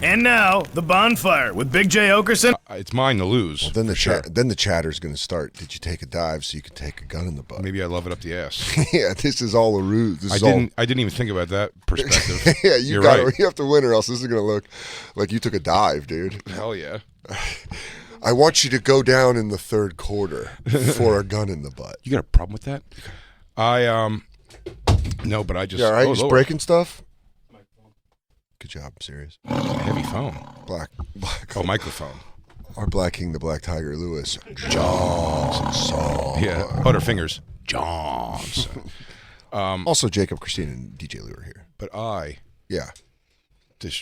And now, the Bonfire with Big J. Okerson. It's mine to lose. Well, then the chatter's going to start. Did you take a dive so you could take a gun in the butt? Maybe I love it up the ass. Yeah, this is all a ruse. I didn't even think about that perspective. Yeah, You're right. You have to win, or else this is going to look like you took a dive, dude. Hell yeah. I want you to go down in the third quarter for a gun in the butt. You got a problem with that? No, but I just. Yeah, all right, you just Lord. breaking stuff. Good job, I'm serious. Heavy phone. Black. Oh, microphone. Our Black King, the Black Tiger, Lewis Johnson. Yeah, Butterfingers Johnson. Also, Jacob, Christine, and DJ Lou are here. But Yeah.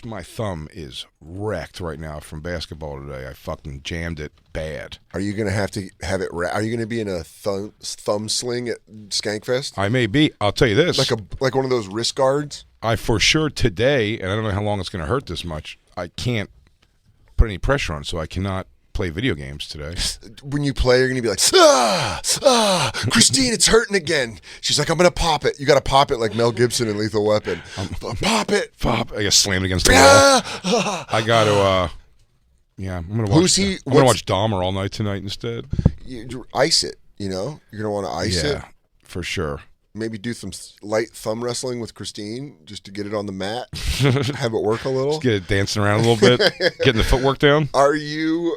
my thumb is wrecked right now from basketball today. I fucking jammed it bad. Are you going to have it? Are you going to be in a thumb sling at Skankfest? I may be. I'll tell you this. Like one of those wrist guards? I for sure today, and I don't know how long it's going to hurt this much, I can't put any pressure on, so I cannot play video games today. When you play, you're going to be like, Christine, it's hurting again. She's like, I'm going to pop it. You got to pop it like Mel Gibson in Lethal Weapon. Pop it. Pop. I got slammed against the wall. I got to, I'm going to watch I'm going to watch Dahmer all night tonight instead. You ice it, you know? You're going to want to ice it. Yeah, for sure. Maybe do some light thumb wrestling with Christine just to get it on the mat. Have it work a little. Just get it dancing around a little bit. Getting the footwork down. Are you,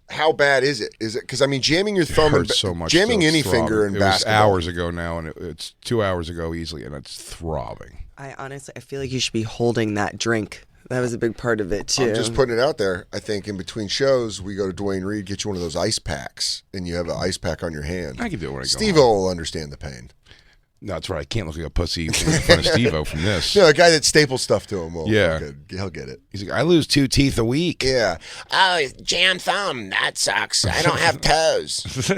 how bad is it? Is it, because I mean, jamming your thumb hurts so much. Jamming any finger in basketball. It was hours ago now, and it's 2 hours ago easily, and it's throbbing. I feel like you should be holding that drink. That was a big part of it, too. I'm just putting it out there. I think in between shows, we go to Dwayne Reed, get you one of those ice packs, and you have an ice pack on your hand. I can do it when I go Steve-O will understand the pain. No, that's right. I can't look like a pussy in front of Steve-O from this. No, a guy that staples stuff to him will. Yeah. He'll get it. He's like, I lose 2 teeth a week. Yeah. Oh, jam thumb. That sucks. I don't have toes.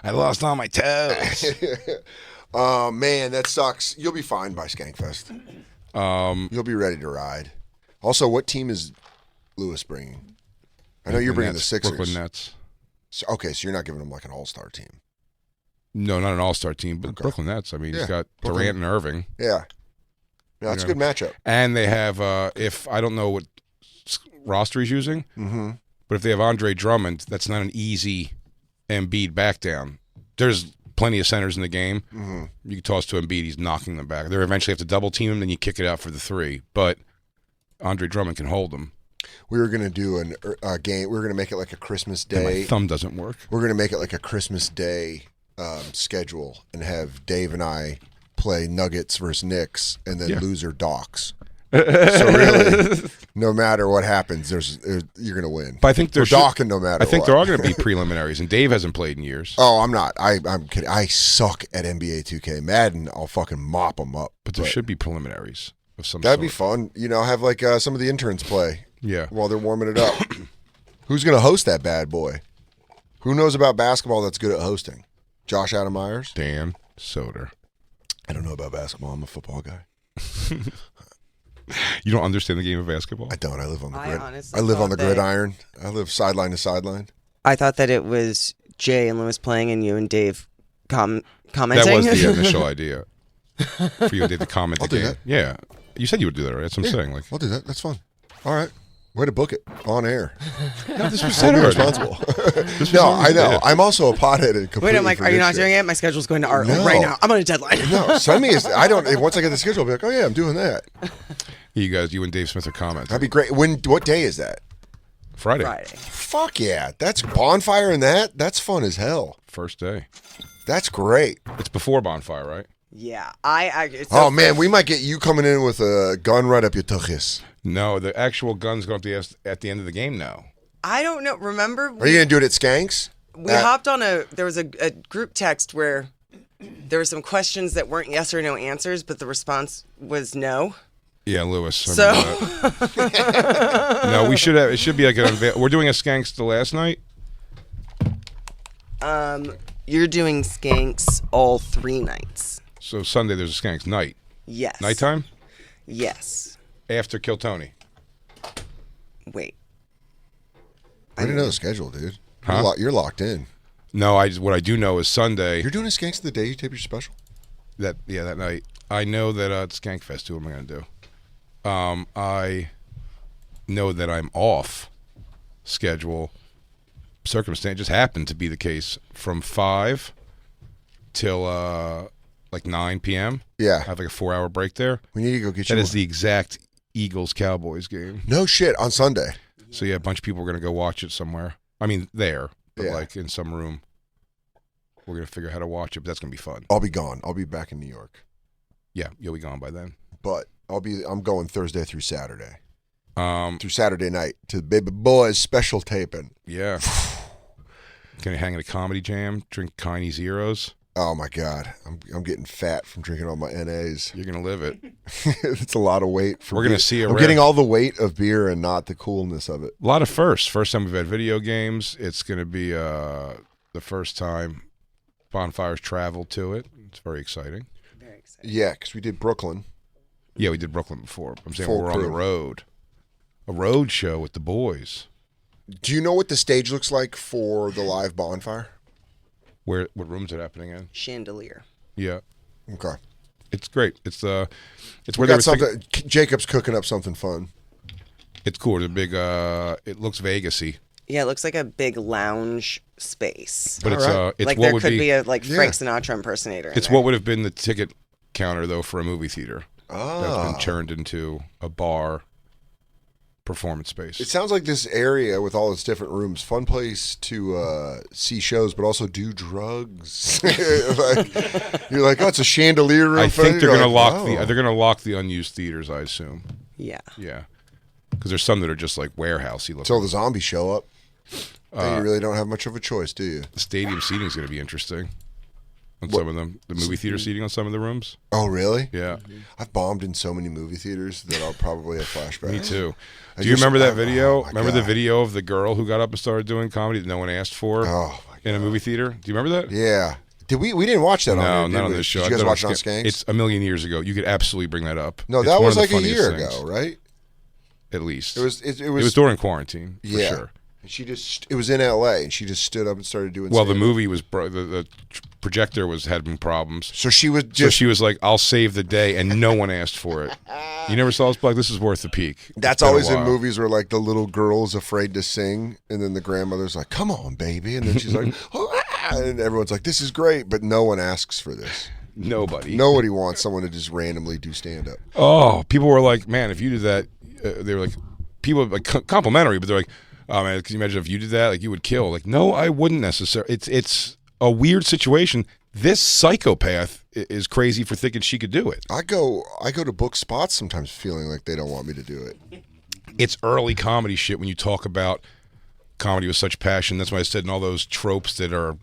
I lost all my toes. Oh, man, that sucks. You'll be fine by Skankfest. You'll be ready to ride. Also, what team is Lewis bringing? I know you're bringing the Sixers. Brooklyn Nets. So, okay, so you're not giving them like an all-star team. No, not an all-star team, but Brooklyn Nets. I mean, he's got Durant and Irving. Yeah. No, it's a good matchup. And they have, if I don't know what roster he's using, but if they have Andre Drummond, that's not an easy Embiid back down. There's plenty of centers in the game. You can toss to Embiid, he's knocking them back. They eventually have to double team him, then you kick it out for the 3. But Andre Drummond can hold them. We were going to do a game. We were going to make it like a Christmas Day. And my thumb doesn't work. We're going to make it like a Christmas Day schedule and have Dave and I play Nuggets versus Knicks and then loser Docs. So really, no matter what happens, you're going to win. But I think they're docking no matter. I think what. there are going to be preliminaries, and Dave hasn't played in years. Oh, I'm not. I'm kidding. I suck at NBA 2K. Madden, I'll fucking mop them up. But there should be preliminaries of some that'd sort. be fun. You know, have like some of the interns play. Yeah. While they're warming it up. Who's going to host that bad boy? Who knows about basketball that's good at hosting? Josh Adam Myers? Dan Soder. I don't know about basketball. I'm a football guy. You don't understand the game of basketball? I don't. I live on the grid. Honestly I live on the gridiron. I live sideline to sideline. I thought that it was Jay and Lewis playing and you and Dave commenting. That was the initial idea. For you and Dave to comment I'll the do game. that. Yeah. You said you would do that, right? That's what I'm saying. Like, I'll do that. That's fun. All right. Way to book it on air. no, this was I'll be already. responsible. No, I know. Yeah. I'm also a pothead and completely Wait, I'm like, are you not doing it? My schedule's going to art right now. I'm on a deadline. No, send me. Once I get the schedule, I'll be like, oh yeah, I'm doing that. You and Dave Smith are commenting. That'd be great. What day is that? Friday. Fuck yeah. That's Bonfire and that. That's fun as hell. First day. That's great. It's before Bonfire, right? Yeah. Oh man, we might get you coming in with a gun right up your tuchis. No, the actual gun's going to be at the end of the game now. I don't know. Remember? Are you going to do it at Skanks? We hopped on there was a group text where there were some questions that weren't yes or no answers, but the response was no. Yeah, Lewis. So. No, we should have. It should be like we're doing a Skanks the last night. You're doing Skanks all 3 nights. So Sunday there's a Skanks night. Yes. Nighttime? Yes. After Kill Tony. Wait. I didn't know the schedule, dude. Huh? You're locked in. No, what I do know is Sunday. You're doing a Skanks the day you tape your special? That night. I know that it's Skankfest too. What am I going to do? know that I'm off schedule, circumstance just happened to be the case from 5 till like 9 p.m. Yeah. I have like a 4-hour break there. We need to go get you That is the exact Eagles-Cowboys game. No shit, on Sunday. So yeah, a bunch of people are going to go watch it somewhere. I mean, there, but Yeah. like in some room. We're going to figure out how to watch it, but that's going to be fun. I'll be gone. I'll be back in New York. Yeah, you'll be gone by then. But I'm going Thursday through Saturday. Um, Through Saturday night to the Baby Boys special taping. yeah. Gonna hang at a comedy jam, drink Kiney Zeros. Oh my God, I'm getting fat from drinking all my NAs. You're gonna live it. It's a lot of weight. For We're gonna beer. see a I'm rare- getting all the weight of beer and not the coolness of it. A lot of firsts. First time we've had video games. It's gonna be the first time Bonfire's traveled to it. It's very exciting. Very exciting. Yeah, because we did Brooklyn. Yeah, we did Brooklyn before. I'm saying Full we're on the crew. road. A road show with the boys. Do you know what the stage looks like for the live Bonfire? What rooms are happening in? Chandelier. Yeah. Okay. It's great. It's where We they were got something. Jacob's cooking up something fun. It's cool. It's a big it looks Vegas-y. Yeah, it looks like a big lounge space. But it's Alright. it's like what there would could be, be a like Yeah. Frank Sinatra impersonator. in it's there. what would have been the ticket counter though for a movie theater. That's Ah. been turned into a bar performance space. It sounds like this area with all its different rooms, fun place to see shows, but also do drugs. Like, you're like, oh, it's a chandelier room. I think they're You're going to like, lock oh. they're going to lock the unused theaters, I assume. Yeah. Yeah. Because there's some that are just like warehousey looking. Until the zombies show up. Then you really don't have much of a choice, do you? The stadium seating is going to be interesting. On some of them, the movie theater seating on some of the rooms. Oh, really? Yeah, I've bombed in so many movie theaters that I'll probably have flashbacks. me too. I Do you just- remember that oh, video? my Remember the God. video of the girl who got up and started doing comedy that no one asked for Oh, my God. in a movie theater? Do you remember that? Yeah. Did we didn't watch that No, on here, not on did we? this show. Did you I guys thought watch it on Skank- Skanks? It's a million years ago. You could absolutely bring that up. No, It's that one was of the like a funniest year things, ago, right? at least. It was It was during quarantine, for yeah. sure. And it was in LA and she just stood up and started doing Well, the stand-up. movie was the projector had been problems. So she was So just she was like, "I'll save the day," and no one asked for it. You never saw this? Like, this is worth the peak. It's that's been a always in while. movies where like the little girl's afraid to sing and then the grandmother's like, "Come on, baby." And then she's like, "Oh, ah," and everyone's like, "This is great," but no one asks for this. Nobody. Nobody wants someone to just randomly do stand up. Oh, people were like, "Man, if you did that," they were like, people like complimentary, but they're like, "Oh man, can you imagine if you did that? Like, you would kill." Like, no, I wouldn't necessarily. It's a weird situation. This psychopath is crazy for thinking she could do it. I go to book spots sometimes feeling like they don't want me to do it. It's early comedy shit when you talk about comedy with such passion. That's why I said in all those tropes that are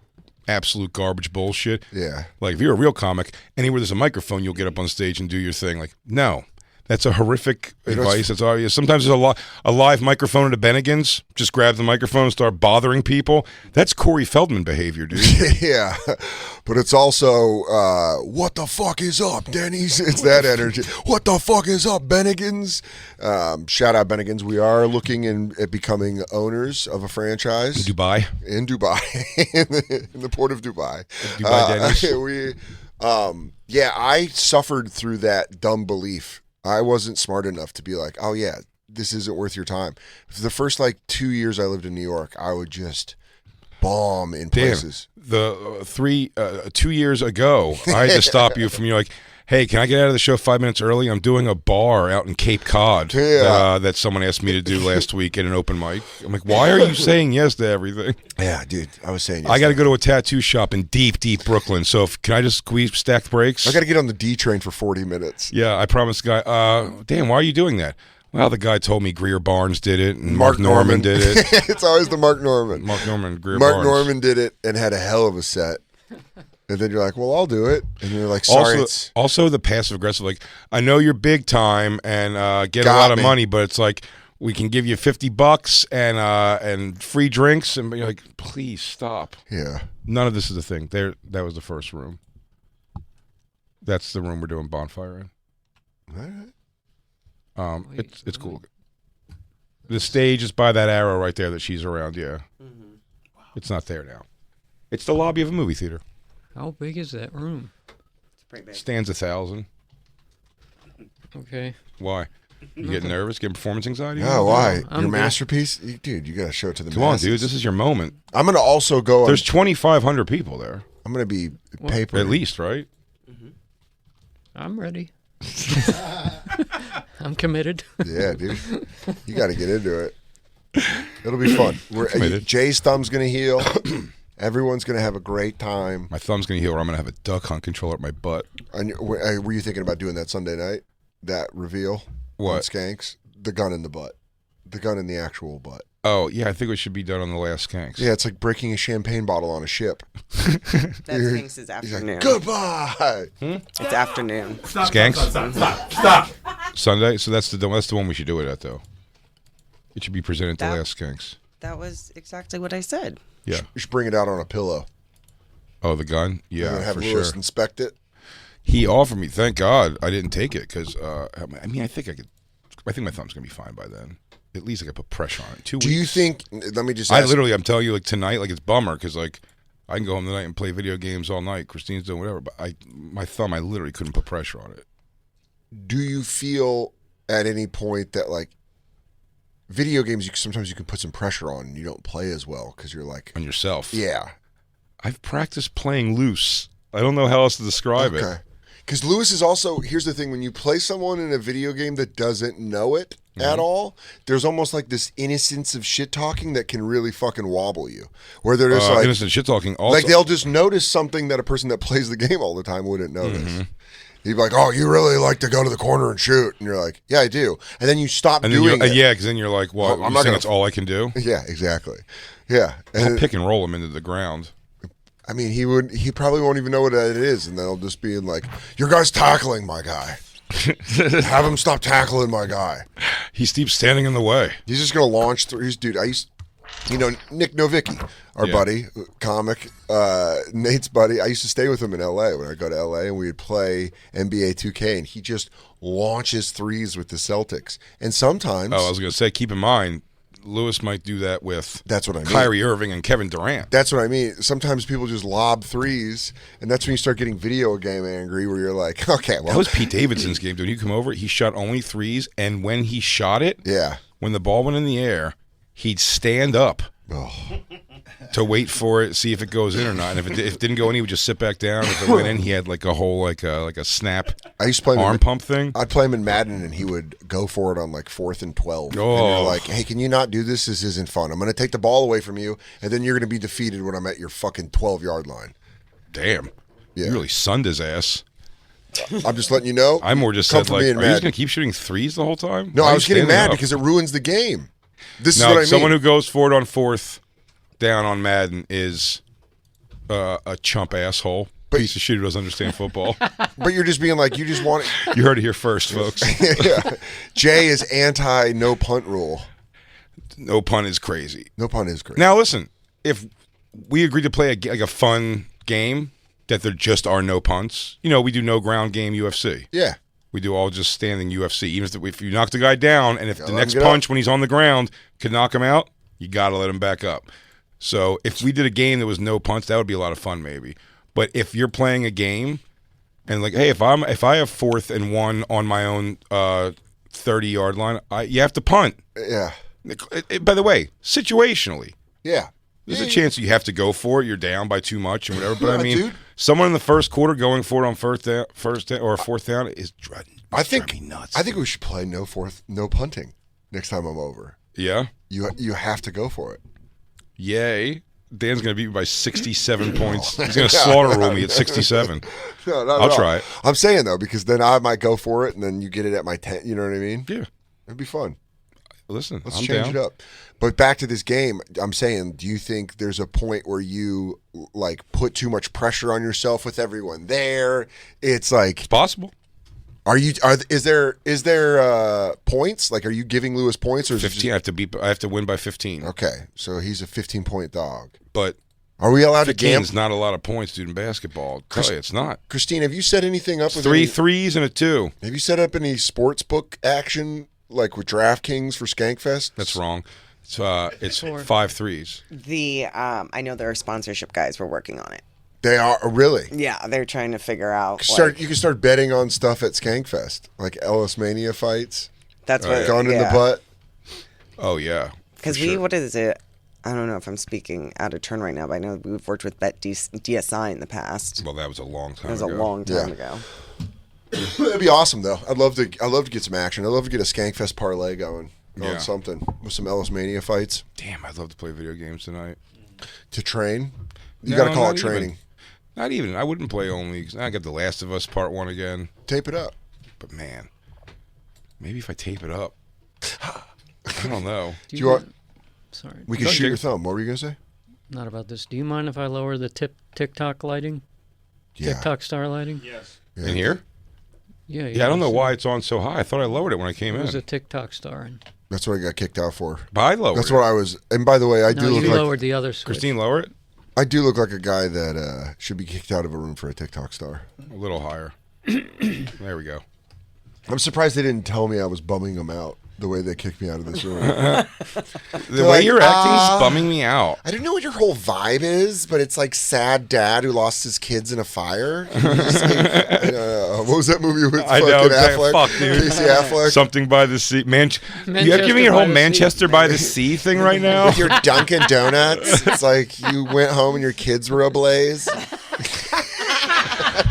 absolute garbage bullshit. Yeah. Like, if you're a real comic, anywhere there's a microphone, you'll get up on stage and do your thing. Like, no. That's a horrific advice. That's obvious. Sometimes there's a live microphone at a Bennigan's. Just grab the microphone and start bothering people. That's Corey Feldman behavior, dude. Yeah, but it's also what the fuck is up, Denny's? It's that energy. What the fuck is up, Bennigan's? Shout out Bennigan's. We are looking at becoming owners of a franchise Dubai. in Dubai, in the port of Dubai. Dubai Denny's. Yeah, I suffered through that dumb belief. I wasn't smart enough to be like, oh yeah, this isn't worth your time. For the first like 2 years I lived in New York, I would just bomb in places. The 2 years ago, I had to stop you from. You're like, hey, can I get out of the show 5 minutes early? I'm doing a bar out in Cape Cod that someone asked me to do last week at an open mic. I'm like, why are you saying yes to everything? Yeah, dude, I was saying. I got to go to a tattoo shop in deep Brooklyn. So can I just squeeze stacked breaks? I got to get on the D train for 40 minutes. Yeah, I promised the guy, damn, why are you doing that? Well, the guy told me Greer Barnes did it, and Mark Norman did it. It's always the Mark Norman. Mark Mark Barnes. Norman did it and had a hell of a set. And then you're like, well, I'll do it. And you're like, sorry, Also the passive aggressive, like, I know you're big time and get a Got lot of me. money, but it's like, we can give you $50 and free drinks, and you're like, please stop. Yeah. None of this is a thing. That was the first room. That's the room we're doing Bonfire in. All right. It's cool. The stage is by that arrow right there that she's around. Yeah, It's not there now. It's the lobby of a movie theater. How big is that room? It's pretty big. Stands 1,000. Okay. Why? You getting nervous? Getting performance anxiety? Oh, why? I'm Your good. masterpiece? Dude, you got to show it to the Come on, masses. dude. This is your moment. I'm going to also go. There's 2,500 people there. I'm going to be paper. At least, right? I'm ready. I'm committed. Yeah, dude. You got to get into it. It'll be fun. Committed. Jay's thumb's going to heal. Everyone's going to have a great time. My thumb's going to heal, or I'm going to have a duck hunt controller at my butt. And were you thinking about doing that Sunday night? That reveal? What? On Skanks? The gun in the butt. The gun in the actual butt. Oh, yeah, I think it should be done on the last Skanks. Yeah, it's like breaking a champagne bottle on a ship. That's Skanks' He's afternoon. like, goodbye. It's afternoon. Skanks? Stop. Sunday? So that's the one we should do it at, though. It should be presented to That- last Skanks. That was exactly what I said. Yeah. You should bring it out on a pillow. Oh, the gun? And Yeah, then have for Lewis sure. inspect it. He offered me. Thank God I didn't take it because, I mean, I think my thumb's going to be fine by then. At least I could put pressure on it. 2 weeks. Do you think? Let me just. Ask, I'm telling you, like tonight, like it's bummer because like I can go home tonight and play video games all night. Christine's doing whatever, but my thumb, I literally couldn't put pressure on it. Do you feel at any point that like video games, sometimes you can put some pressure on and you don't play as well because you're like, On yourself. yeah, I've practiced playing loose. I don't know how else to describe it. okay. Because Lewis is also, here's the thing, when you play someone in a video game that doesn't know it at all, there's almost like this innocence of shit talking that can really fucking wobble you. Where they're just like, Innocent shit talking. Also, like they'll just notice something that a person that plays the game all the time wouldn't notice. Mm-hmm. He'd be like, oh, you really like to go to the corner and shoot. And you're like, yeah, I do. And then you stop and then doing it. yeah, because then you're like, well, I'm I'm not not gonna- that's all I can do. Yeah, exactly. Yeah. I'll And pick and roll him into the ground. I mean, he probably won't even know what it is. And they'll just be like, your guy's tackling my guy. Have him stop tackling my guy. He keeps standing in the way. He's just going to launch threes. Dude, Nick Novicki, our Yeah. buddy, comic, Nate's buddy. I used to stay with him in L.A. when I go to L.A. and we'd play NBA 2K, and he just launches threes with the Celtics. And sometimes, Oh, I was going to say, keep in mind, Lewis might do that with that's what I mean. Kyrie Irving and Kevin Durant. That's what I mean. Sometimes people just lob threes, and that's when you start getting video game angry, where you're like, okay, well, That was Pete Davidson's game, dude. He come over, he shot only threes, and when he shot it, yeah. when the ball went in the air, he'd stand up Oh. to wait for it, see if it goes in or not. And if it didn't go in, he would just sit back down. If it went in, he had like a whole like a snap I used to play him arm in, pump thing. I'd play him in Madden, and he would go for it on like 4th and 12. And Oh. you're like, hey, can you not do this? This isn't fun. I'm going to take the ball away from you, and then you're going to be defeated when I'm at your fucking 12-yard line. Damn, Yeah. you really sunned his ass. I'm just letting you know. I more just Come said for like, me are in you just Madden. gonna keep shooting threes the whole time? No, Why I are was you getting standing mad up? because it ruins the game. This is No, what I mean. someone who goes for it on 4th down on Madden is a chump asshole. Piece of shit who doesn't understand football. But you're just being like, you just want it. You heard it here first, folks. Yeah. Jay is anti no punt rule. No pun is crazy. No punt is great. Now listen, if we agree to play like a fun game that there just are no punts, we do no ground game UFC. Yeah. We do all just standing UFC. Even if you knock the guy down, and if the let next him get punch when he's on the ground could knock him out, you got to let him back up. So if we did a game that was no punts, that would be a lot of fun maybe. But if you're playing a game and like, hey, if I have 4th and 1 on my own 30-yard line, you have to punt. Yeah. By the way, situationally, Yeah. there's a chance you have to go for it. You're down by too much and whatever. But I Yeah, mean, dude. someone in the first quarter going for it on first down or 4th down is driving me nuts. I think we should play no punting next time I'm over. Yeah. You have to go for it. Yay. Dan's going to beat me by 67 points. He's going to slaughter rule me at 67. No, not I'll at all. try it. I'm saying though, because then I might go for it, and then you get it at my 10. You know what I mean? Yeah. It'd be fun. Listen, Let's I'm change down. it up. But back to this game, I'm saying, do you think there's a point where you like put too much pressure on yourself with everyone there? It's like, It's possible. is there points? Like, are you giving Lewis points or is it 15. I have to win by 15. just, okay? So he's a 15-point dog. But Are we allowed to 15 gamble? is not a lot of points, dude, in basketball. I'll tell you, it's not. Christine, have you set anything up with 3 any, threes and a 2. have you set up any sports book action like with DraftKings for Skankfest? That's wrong. It's 4. 5 threes. I know there are sponsorship guys. We're working on it. They are really. Yeah, they're trying to figure out. You can start betting on stuff at Skankfest, like Ellis Mania fights. That's what Gun in the butt. Oh yeah. Because what is it? I don't know if I'm speaking out of turn right now, but I know we've worked with DSI in the past. Well, that was a long time It was ago. a long time ago. It'd be awesome though. I'd love to get some action. I'd love to get a Skankfest parlay going Yeah. on something with some Ellis Mania fights Damn, I'd love to play video games tonight. to train. You No, got to call not it training. even. Not even. I wouldn't play only. I got The Last of Us Part 1 again. Tape it up. But man, maybe if I tape it up. I don't know. Do you want? Sorry, We can No, shoot you're- your thumb. What were you gonna say? not about this. Do you mind if I lower the TikTok lighting? Yeah. TikTok star lighting? Yeah. In here? Yeah. Yeah, I don't know why it's on so high. I thought I lowered it when I came It was a in. TikTok star. And That's what I got kicked out for. But I lowered That's it. what I was. And by the way, I no, do you look like lowered the other switch. Christine, lower it? I do look like a guy that should be kicked out of a room for a TikTok star. A little higher. There we go. I'm surprised they didn't tell me I was bumming them out the way they kicked me out of this room. The way like, you're acting is bumming me out. I don't know what your whole vibe is, but it's like sad dad who lost his kids in a fire. Can you just, what was that movie with I fucking know, exactly. Affleck? Fuck, dude. Casey Affleck. Something by the sea. You're Manchester giving your by whole the Manchester sea. by the Sea thing right now? With your Dunkin' Donuts. It's like you went home and your kids were ablaze.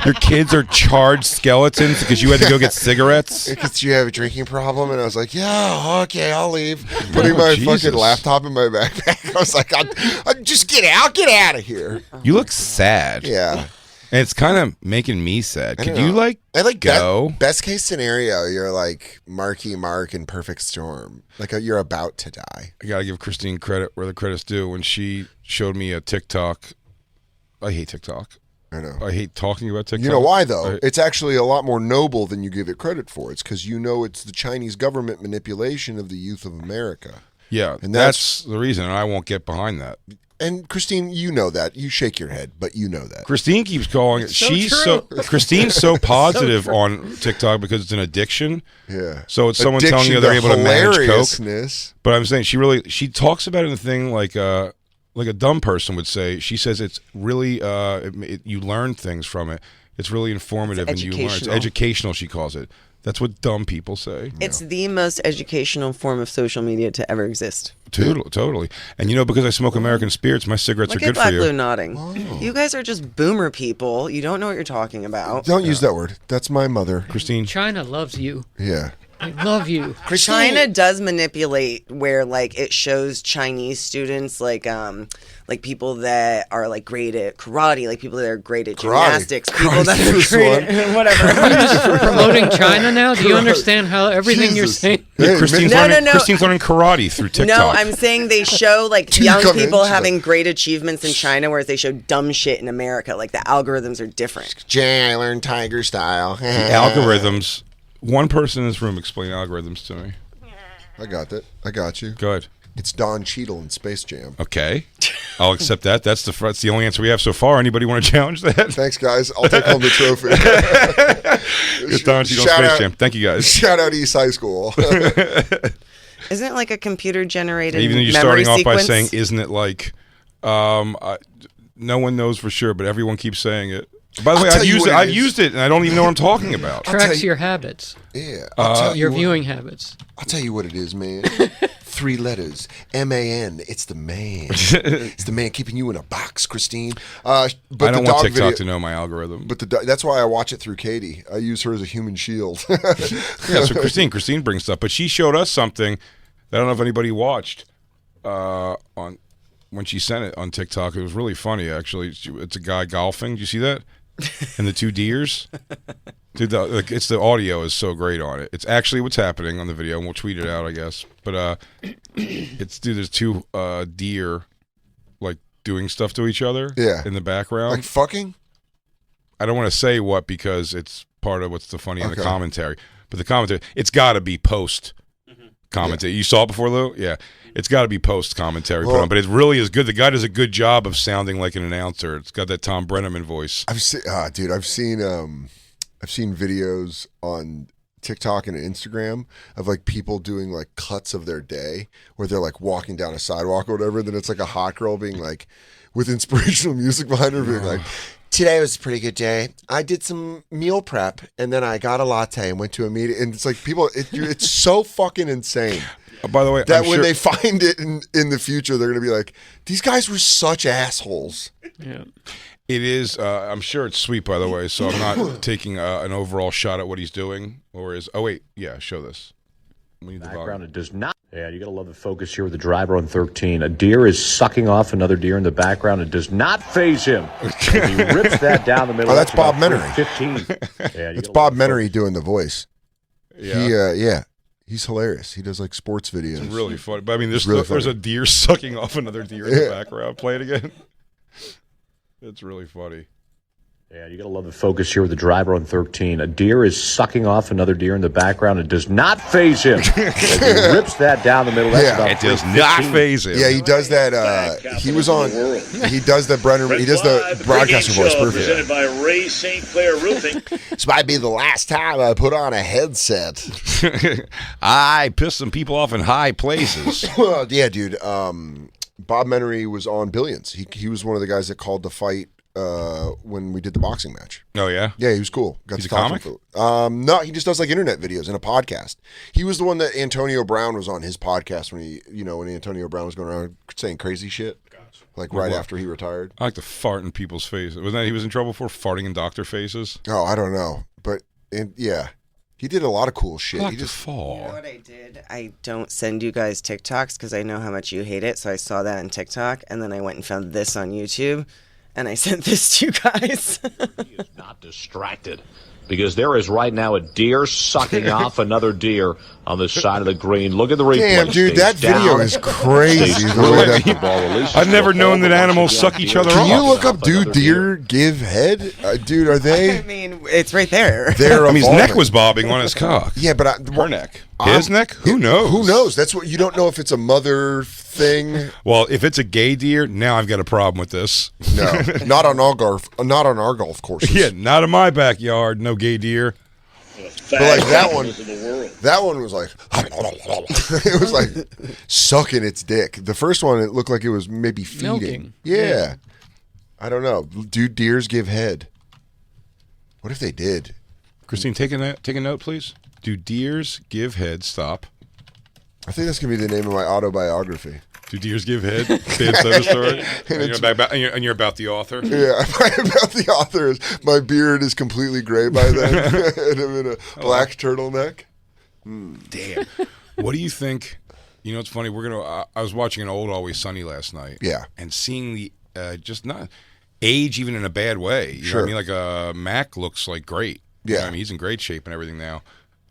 Your kids are charred skeletons because you had to go get cigarettes? Because you have a drinking problem, and I was like, "Yeah, okay, I'll leave." Putting my Jesus. fucking laptop in my backpack, I was like, "I'd just get out of here." You look sad. Yeah, And it's kind of making me sad. I Could don't you, know. like, I like go? best case scenario. You're like Marky Mark in Perfect Storm, like you're about to die. I got to give Christine credit where the credit's due. When she showed me a TikTok, I hate TikTok. I know. I hate talking about TikTok. You know why though? It's actually a lot more noble than you give it credit for. It's because it's the Chinese government manipulation of the youth of America. Yeah, And that's the reason, and I won't get behind that. And Christine, you know that. You shake your head, but you know that. Christine keeps calling it. So true. Christine's so positive on TikTok because it's an addiction. Yeah. So it's someone telling Addiction you they're able to manage coke. hilariousness. But I'm saying she talks about it in a thing like a dumb person would say. She says it's really you learn things from it. It's really informative and you learn. It's educational. educational. She calls it. That's what dumb people say. It's the most educational form of social media to ever exist. Totally. And because I smoke American spirits, my cigarettes Look are at good Black for Blue you. nodding. You guys are just boomer people. You don't know what you're talking about. Don't use that word. That's my mother. Christine, China loves you. Yeah. They love you. China does manipulate where like it shows Chinese students like people that are like great at karate, like people that are great at gymnastics, people that are Christ, great at whatever. Promoting China now? Do you understand how everything you're Jesus. saying? Hey, Christine's No, learning, no. Christine's learning karate through TikTok. No, I'm saying they show like Dude, young come in, people she's having like- great achievements in China, whereas they show dumb shit in America. Like the algorithms are different. Jay, I learned tiger style. The algorithms. One person in this room explain algorithms to me. I got that. I got you. Good. It's Don Cheadle in Space Jam. Okay. I'll accept that. That's the only answer we have so far. Anybody want to challenge that? Thanks, guys. I'll take home the trophy. It's Don Cheadle Shout Space out- Jam. Thank you guys. Shout out East High School. Isn't it like a computer generated Even though you're memory starting off by sequence? saying, isn't it like, no one knows for sure, but everyone keeps saying it. By the way, tell you what it I've is. used it, and I don't even know what I'm talking about. tell Tracks you- your habits, Yeah. I'll tell your you viewing habits. I'll tell you what it is, man. 3 letters. MAN. It's the man. It's the man keeping you in a box, Christine. But I don't the want dog TikTok video, to know my algorithm. But that's why I watch it through Katie. I use her as a human shield. Yeah, so Christine brings stuff, but she showed us something that I don't know if anybody watched on when she sent it on TikTok. It was really funny, actually. It's a guy golfing. Did you see that? And the 2 deers. Dude, the audio is so great on it. It's actually what's happening on the video, and we'll tweet it out, I guess. But there's 2 deer like doing stuff to each other. Yeah. In the background. Like fucking? I don't want to say what because it's part of what's the funny in the Okay. commentary. But the commentary, it's got to be post commentary. You saw it before, Lou? Yeah. It's got to be post commentary put Well- on, but it really is good. The guy does a good job of sounding like an announcer. It's got that Tom Brenneman voice. I've seen videos on TikTok and Instagram of like people doing like cuts of their day where they're like walking down a sidewalk or whatever. Then it's like a hot girl being like with inspirational music behind her being like, Today was a pretty good day. I did some meal prep, and then I got a latte and went to a meeting. And it's like people, it's so fucking insane. By the way, That when they find it in the future, they're going to be like, these guys were such assholes. Yeah. It is. I'm sure it's sweet, by the way. So I'm not taking an overall shot at what he's doing, or is. Oh wait, yeah. Show this. We need the Background. It does not. Yeah, you got to love the focus here with the driver on 13. A deer is sucking off another deer in the background. It does not phase him. And he rips that down the middle. Oh, that's Bob about Menery. 15. Yeah, It's Bob Menery doing the voice. Yeah. He's hilarious. He does like sports videos. It's really funny. But I mean, there's really a deer sucking off another deer in the background. Play it again. It's really funny. Yeah, you got to love the focus here with the driver on 13. A deer is sucking off another deer in the background. It does not phase him. And he rips that down the middle. That's Yeah. about It does 15. not phase him. Yeah, he does that. He was on. He does the Brenner. He does the broadcaster voice perfect. Presented by Ray St. Clair Roofing. This might be the last time I put on a headset. I pissed some people off in high places. Well, yeah, dude. Bob Menery was on Billions. He was one of the guys that called the fight when we did the boxing match. Oh yeah. Yeah, he was cool. He's to a talk comic? to him. No, he just does like internet videos and a podcast. He was the one that Antonio Brown was on his podcast when Antonio Brown was going around saying crazy shit. Like right after he retired. I like to fart in people's faces. Wasn't that he was in trouble for farting in doctor faces? Oh, I don't know, but yeah, he did a lot of cool shit. I like He to just You know fall. what I did? I don't send you guys TikToks because I know how much you hate it. So I saw that on TikTok, and then I went and found this on YouTube, and I sent this to you guys. He is not distracted because there is right now a deer sucking off another deer on the side of the green. Look at the replay. damn, dude, that Stays video down, is crazy. stays The way good, that- the ball releases, I've never the known ball that once animals again, suck each deer other Can off. you look up, another dude? Deer give head, dude. Are I they? mean, it's right there. They're I mean, his neck evolving. was bobbing on his cock. Yeah, but Her neck. His neck? Who knows? Who knows? That's what you don't know if it's a mother thing. Well, if it's a gay deer, now I've got a problem with this. No, not on our golf courses. Yeah, not in my backyard. No gay deer. But like that one was like it was like sucking its dick. The first one, it looked like it was maybe feeding. Milking. Yeah. I don't know. Do deers give head? What if they did? Christine, take a note, please. Do deers give head? Stop. I think that's gonna be the name of my autobiography. Do deers give head? Dan Soda story. And you're about the author. Yeah, about the author is my beard is completely gray by then, and I'm in a black turtleneck. Damn. What do you think? You know, it's funny. I was watching an old Always Sunny last night. Yeah. And seeing the just not age even in a bad way. You know what I mean? Like Mac looks like great. You know what I mean, he's in great shape and everything now.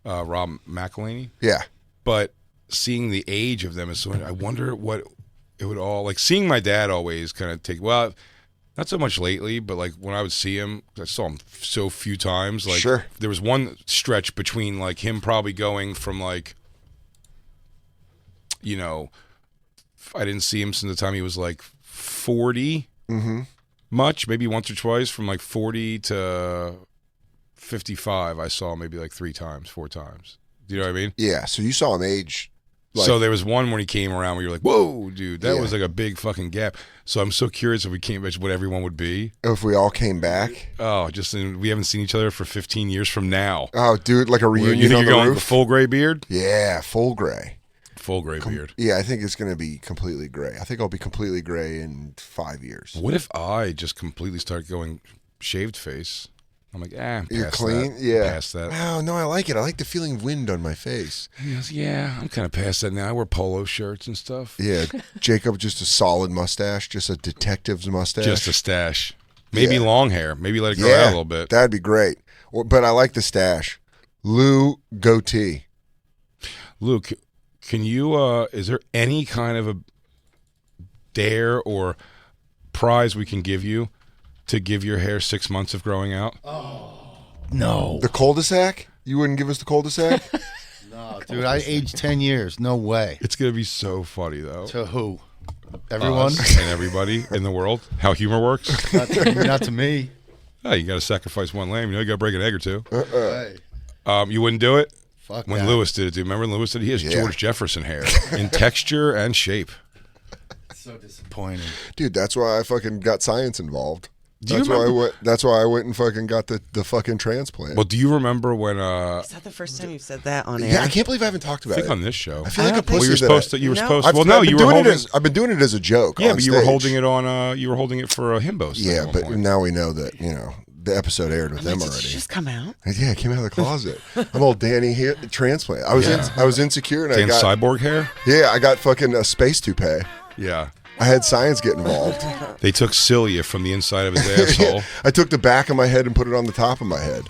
Rob McElhaney. Yeah. But seeing the age of them is so. I wonder what it would all like. Seeing my dad always kind of take. Well, not so much lately, but like when I would see him, I saw him so few times. Like Sure. There was one stretch between like him probably going from like, you know, I didn't see him since the time he was like 40. Much, maybe once or twice, from like 40 to 55. I saw maybe like 3 times, 4 times. Do you know what I mean? Yeah. So you saw him age. So there was one when he came around where you're like, whoa, dude, that Yeah. was like a big fucking gap. So I'm so curious if we came back, what everyone would be. If we all came back. Oh, we haven't seen each other for 15 years from now. Oh, dude, like a You reunion think on you're the going roof. with full gray beard? Yeah, full gray. Full gray beard. Yeah, I think it's going to be completely gray. I think I'll be completely gray in 5 years. What if I just completely start going shaved face? I'm like, You're past clean? that. Yeah. Past that. Oh, no, I like it. I like the feeling of wind on my face. He goes, yeah, I'm kind of past that now. I wear polo shirts and stuff. Yeah, Jacob, just a solid mustache, just a detective's mustache. Just a stash. Maybe Yeah. long hair. Maybe let it grow out a little bit. That'd be great. But I like the stash. Lou goatee. Luke, can you, is there any kind of a dare or prize we can give you to give your hair 6 months of growing out? No. The cul-de-sac? You wouldn't give us the cul-de-sac? No, dude, I aged 10 years. No way. It's going to be so funny, though. To who? Everyone? Us and everybody in the world. How humor works. Not to me. Oh, you got to sacrifice one lamb. You know, you got to break an egg or two. Hey, You wouldn't do it? fuck When that. Lewis did it, dude. Remember when Lewis did it? He has Yeah. George Jefferson hair in texture and shape. So disappointing. Dude, that's why I fucking got science involved. That's why I went and fucking got the fucking transplant. Well, do you remember when? Is that the first time you've said that on air? Yeah, I can't believe I haven't talked about I think it on this show. I feel like a pussy. Well, you were supposed to. You were No. supposed. Well, no, you were holding. I've been doing it as a joke. Yeah, on but you were stage. holding it on. You were holding it for a himbo. Yeah, but now we know that the episode aired with them Did already. you just come out? Yeah, I came out of the closet. I'm old Danny here, transplant. I was insecure and Dan's I got cyborg hair. Yeah, I got fucking a space toupee. Yeah. I had science get involved. They took cilia from the inside of his asshole. I took the back of my head and put it on the top of my head.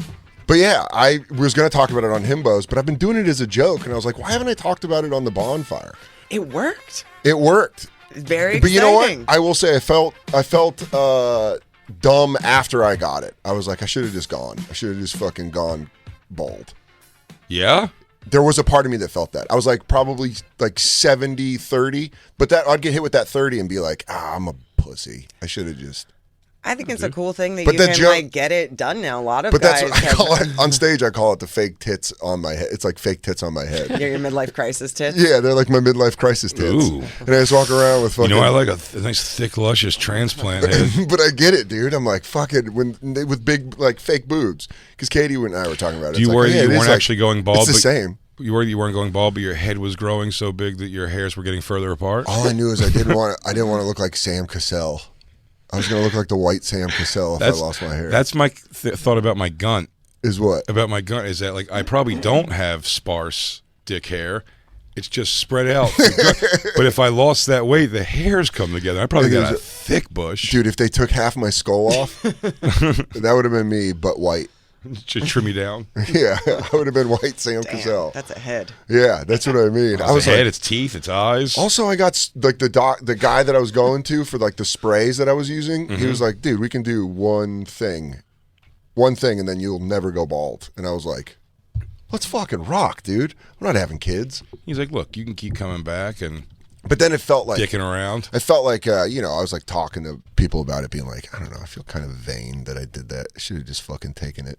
But yeah, I was going to talk about it on Himbos, but I've been doing it as a joke, and I was like, why haven't I talked about it on the Bonfire? It worked. It worked. Very exciting. But you know what? I will say I felt dumb after I got it. I was like, I should have just gone. I should have just fucking gone bald. Yeah? There was a part of me that felt that. I was like probably like 70-30, but that I'd get hit with that 30 and be like, I'm a pussy. I should have just. I think it's a cool thing that But you the can joke- like get it done now. A lot of But guys that's what I have call it on stage. I call it the fake tits on my head. It's like fake tits on my head. Yeah, your midlife crisis tits. Yeah, they're like my midlife crisis tits. Ooh. And I just walk around with fucking. I like a nice, thick, luscious transplant head. But I get it, dude. I'm like, fuck it. With big like fake boobs, because Katie and I were talking about it. Do you It's worry like, that you it is weren't like- actually going bald? It's the but same. You worried you weren't going bald, but your head was growing so big that your hairs were getting further apart? All I knew is I didn't want to look like Sam Cassell. I was going to look like the white Sam Cassell if I lost my hair. That's my thought about my gunt. Is what? About my gunt is that like I probably don't have sparse dick hair. It's just spread out. But if I lost that weight, the hairs come together. I probably got a thick bush. Dude, if they took half my skull off, that would have been me, but white. To trim me down. Yeah, I would have been white Sam Cassell. That's a head. Yeah, that's what I mean. I was head, like, its teeth, its eyes. Also, I got like the guy that I was going to for like the sprays that I was using. He was like, "Dude, we can do one thing, and then you'll never go bald." And I was like, "Let's fucking rock, dude. I'm not having kids." He's like, "Look, you can keep coming back and." But then it felt like dicking around. I felt like I was like talking to people about it, being like, I don't know, I feel kind of vain that I did that. I should have just fucking taken it.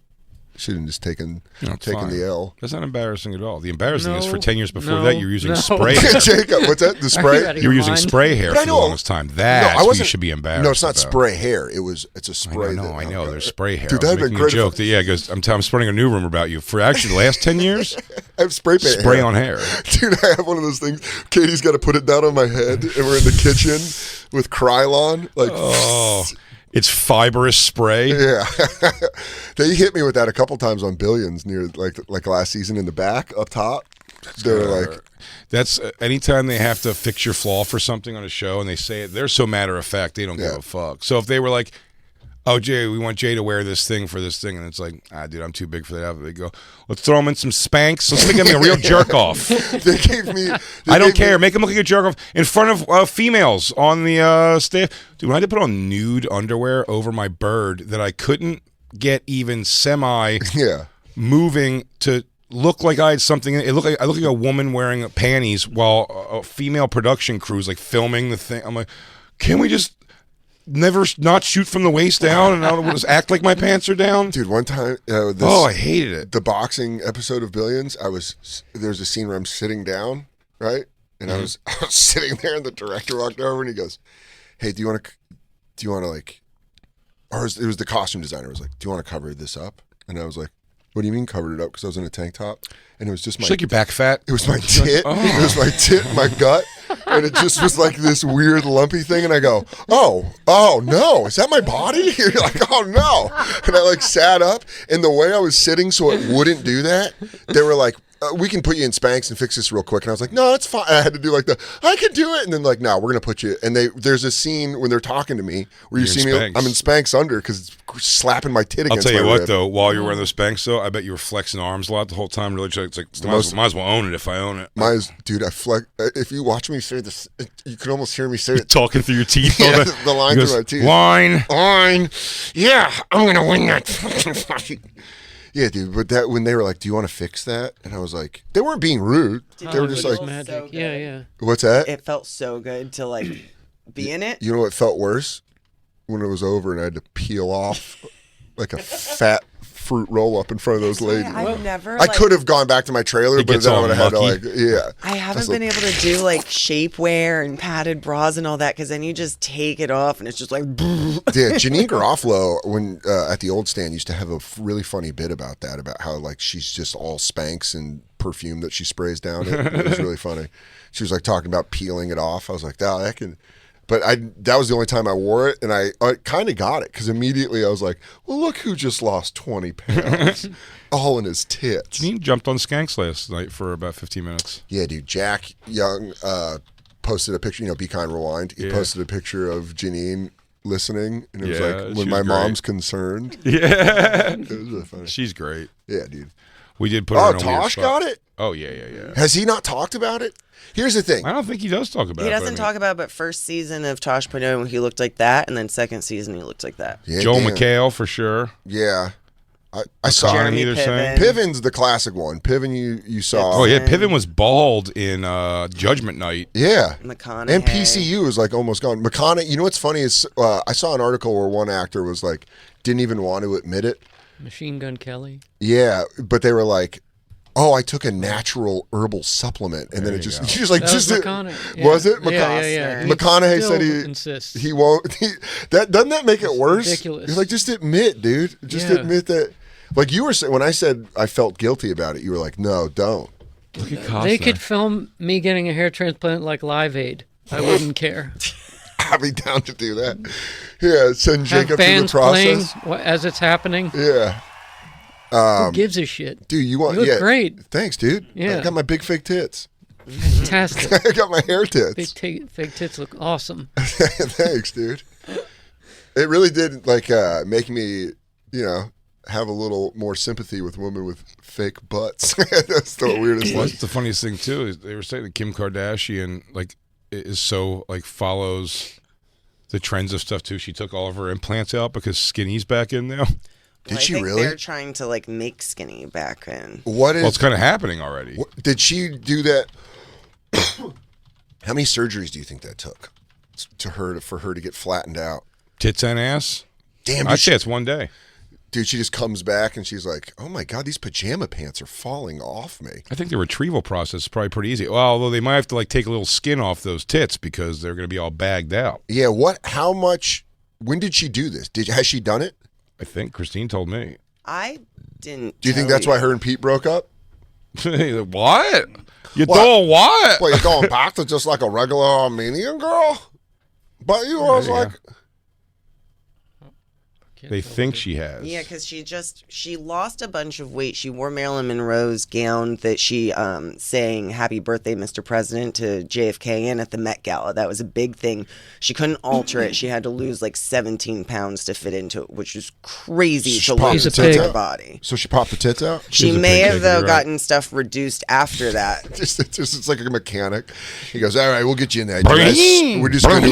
Shouldn't just taken the L. That's not embarrassing at all. The embarrassing is for No, 10 years before no, that you were using no. spray hair. Jacob, what's that? The spray? You were using spray hair for the longest time. That's what you should be embarrassed. No, it's not about. spray hair. It's a spray. I know. There's spray hair. Dude, I was that'd been making a great. joke that it goes. I'm spreading a new rumor about you for actually the last 10 years. I have spray paint Spray hair. on hair. Dude, I have one of those things. Katie's got to put it down on my head, and we're in the kitchen with Krylon. Like, It's fibrous spray. Yeah. They hit me with that a couple times on Billions near like last season in the back up top. They're like, that's anytime they have to fix your flaw for something on a show and they say it, they're so matter of fact they don't give a fuck. So if they were like, "Oh, Jay, we want Jay to wear this thing for this thing," and it's like, dude, I'm too big for that outfit. They go, "Let's throw him in some Spanx. Let's make him a real jerk off." they gave me. I don't care. Make him look like a jerk off in front of females on the staff. Dude, when I had to put on nude underwear over my bird that I couldn't get even semi moving to look like I had something. I look like a woman wearing panties while a female production crew's like filming the thing. I'm like, can we just never not shoot from the waist down and I'll just act like my pants are down? Dude, one time, I hated it. The boxing episode of Billions, there's a scene where I'm sitting down, right? And I was sitting there, and the director walked over and he goes, "Hey, do you want to like," or it was the costume designer was like, "Do you want to cover this up?" And I was like, "What do you mean covered it up?" Because I was in a tank top, and it was just my. It's like your back fat. It was my tit. It was my tit, my gut, and it just was like this weird lumpy thing. And I go, "Oh no, is that my body?" You're like, "Oh no," and I like sat up, and the way I was sitting so it wouldn't do that, they were like, "We can put you in Spanx and fix this real quick." And I was like, "No, it's fine." I had to do like I can do it. And then like, "No, we're going to put you." And there's a scene when they're talking to me where you see me, I'm in Spanx under because it's slapping my tit against my I'll tell you what rib. though, while you're wearing those Spanx though, I bet you were flexing arms a lot the whole time. Really, it's like, might as well own it if I own it. Dude, I flex. If you watch me say this, you can almost hear me say it. Talking through your teeth. Yeah, the line through my teeth. Line. Yeah, I'm going to win that fucking fight. Yeah, dude, but that when they were like, "Do you want to fix that?" And I was like, they weren't being rude. They were just like, magic. So Yeah. "What's that?" It felt so good to like be in it. You know what felt worse? When it was over and I had to peel off like a fat fruit roll up in front of those ladies. I've never. I could have gone back to my trailer, It but gets then I all would have had to mucky. I haven't been able to do like shapewear and padded bras and all that because then you just take it off and it's just like. Yeah, Janine Garofalo, when at the old stand, used to have a really funny bit about that, about how like she's just all Spanx and perfume that she sprays down it. It was really funny. She was like talking about peeling it off. I was like, oh, that can. But that was the only time I wore it, and I kind of got it because immediately I was like, well, look who just lost 20 pounds, all in his tits. Janine jumped on Skanks last night for about 15 minutes. Yeah, dude. Jack Young posted a picture. Be Kind Rewind. He posted a picture of Janine listening, and it was like, when my mom's concerned. Yeah. It was really funny. She's great. Yeah, dude. We did put her in a weird Tosh spot. got it? Oh, yeah. Has he not talked about it? Here's the thing. I don't think he does talk about it. He doesn't talk about it, but first season of Tosh Pano, he looked like that, and then second season, he looked like that. Yeah, Joel damn. McHale, for sure. Yeah. I saw Jeremy either saying. Piven's the classic one. Piven, you saw. Oh, yeah. Piven was bald in Judgment Night. Yeah. McConaughey. And PCU is like almost gone. McConaughey, you know what's funny is I saw an article where one actor was like, didn't even want to admit it. Machine Gun Kelly. Yeah, but they were like, oh, I took a natural herbal supplement, and then it just she was like, That was just McConaughey. Yeah. was it? Yeah. He McConaughey still said insists. he won't. That doesn't that make it worse? ridiculous. He's like, just admit, dude. Just Yeah. admit that. Like you were saying, when I said I felt guilty about it, you were like, no, don't. Look at Costner. They could film me getting a hair transplant like Live Aid. I wouldn't care. I'd be down to do that. Yeah, send Have Jacob through the bands playing process. as it's happening. Yeah. Who gives a shit? Dude, you want You look yeah. great. Thanks, dude. Yeah. I got my big fake tits. Fantastic. I got my hair tits. Fake tits look awesome. Thanks, dude. It really did make me, have a little more sympathy with women with fake butts. That's the weirdest Well, one. that's the funniest thing too. Is they were saying that Kim Kardashian is so follows the trends of stuff too. She took all of her implants out because skinny's back in now. Did I she think really? They're trying to make skinny back in. What is? Well, it's kind of happening already. Did she do that? How many surgeries do you think that took for her to get flattened out? Tits and ass. Damn, I'd say it's one day. Dude, she just comes back and she's like, "Oh my god, these pajama pants are falling off me." I think the retrieval process is probably pretty easy. Well, although they might have to take a little skin off those tits because they're going to be all bagged out. Yeah. What? How much? When did she do this? Has she done it? I think Christine told me. I didn't. Do you think that's why her and Pete broke up? What? You're What? doing what? Well, you're going back to just like a regular Armenian girl, but you was Yeah. like, They think she has. Yeah, because she lost a bunch of weight. She wore Marilyn Monroe's gown that she sang "Happy Birthday, Mr. President" to JFK in at the Met Gala. That was a big thing. She couldn't alter it. She had to lose 17 pounds to fit into it, which is crazy She to popped lose the to tits her out? body. so she popped the tits out. She was a may big have lady, though you're right. gotten stuff reduced after that. It's like a mechanic. He goes, "All right, we'll get you in there. We're just going to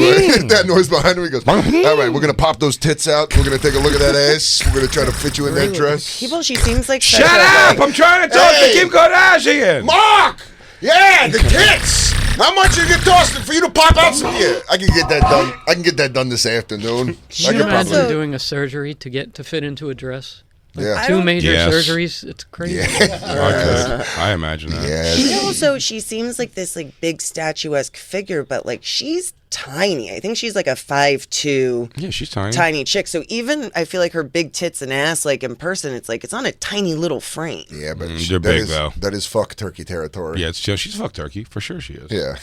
that noise behind him." He goes, "All right, we're going to pop those tits out. We're going to take a look at that ass. We're going to try to fit you in that dress." People, she seems like Shut such a, up! I'm trying to talk Hey! to Kim Kardashian. Mark, yeah, the tits. How much you get tossed for you to pop out some? Yeah, I can get that done. I can get that done this afternoon. Can I you can imagine probably. doing a surgery to fit into a dress? Yeah. Two major Yes. surgeries. It's crazy. I imagine that. Yes. Also, she seems like this big statuesque figure, but she's tiny. I think she's a 5'2", Yeah, she's tiny. tiny chick. So even I feel like her big tits and ass, in person, it's on a tiny little frame. Yeah, but they're big, is, though. That is fuck turkey territory. Yeah, she's fuck turkey for sure. She is. Yeah.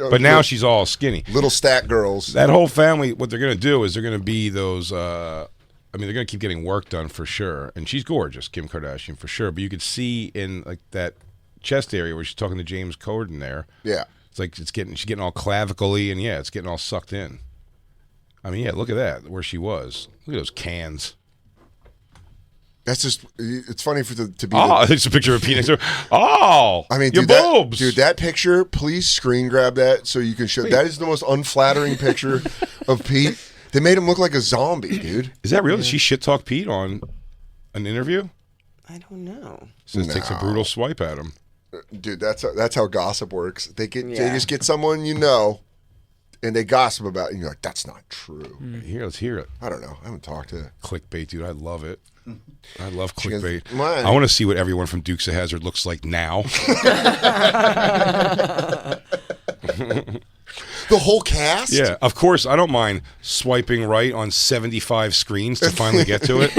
But now she's all skinny. little stat girls. That whole family, what they're going to do is they're going to be those. They're going to keep getting work done for sure. And she's gorgeous, Kim Kardashian, for sure. But you could see in that chest area where she's talking to James Corden there. Yeah. It's she's getting all clavicle-y, and it's getting all sucked in. Look at that, where she was. Look at those cans. That's just. It's funny to be. Oh, there's a picture of a penis. Oh, your dude, boobs. that picture. Please screen grab that so you can show. That is the most unflattering picture of Pete. They made him look like a zombie, dude. Is that real? Did she shit talk Pete on an interview? I don't know. Says takes a brutal swipe at him. Dude, that's how gossip works. They just get someone and they gossip about it, and you're like, that's not true. Here, let's hear it. I don't know. I haven't talked to Clickbait, dude. I love it. I love She goes, clickbait. "Mine." I want to see what everyone from Dukes of Hazzard looks like now. The whole cast? Yeah, of course. I don't mind swiping right on 75 screens to finally get to it.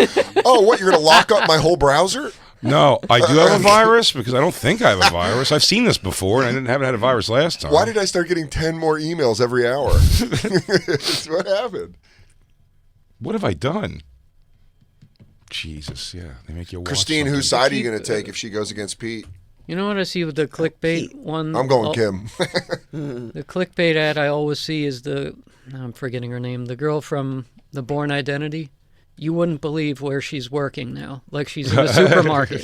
Oh, what? You're going to lock up my whole browser? No, I do have a virus because I don't think I have a virus. I've seen this before, and I haven't had a virus last time. Why did I start getting 10 more emails every hour? What happened? What have I done? Jesus, yeah. They make you watch Christine, something. whose side are you going to take if she goes against Pete? You know what I see with the clickbait one? I'm going Kim. The clickbait ad I always see is I'm forgetting her name, the girl from The Bourne Identity. You wouldn't believe where she's working now. Like she's in a supermarket.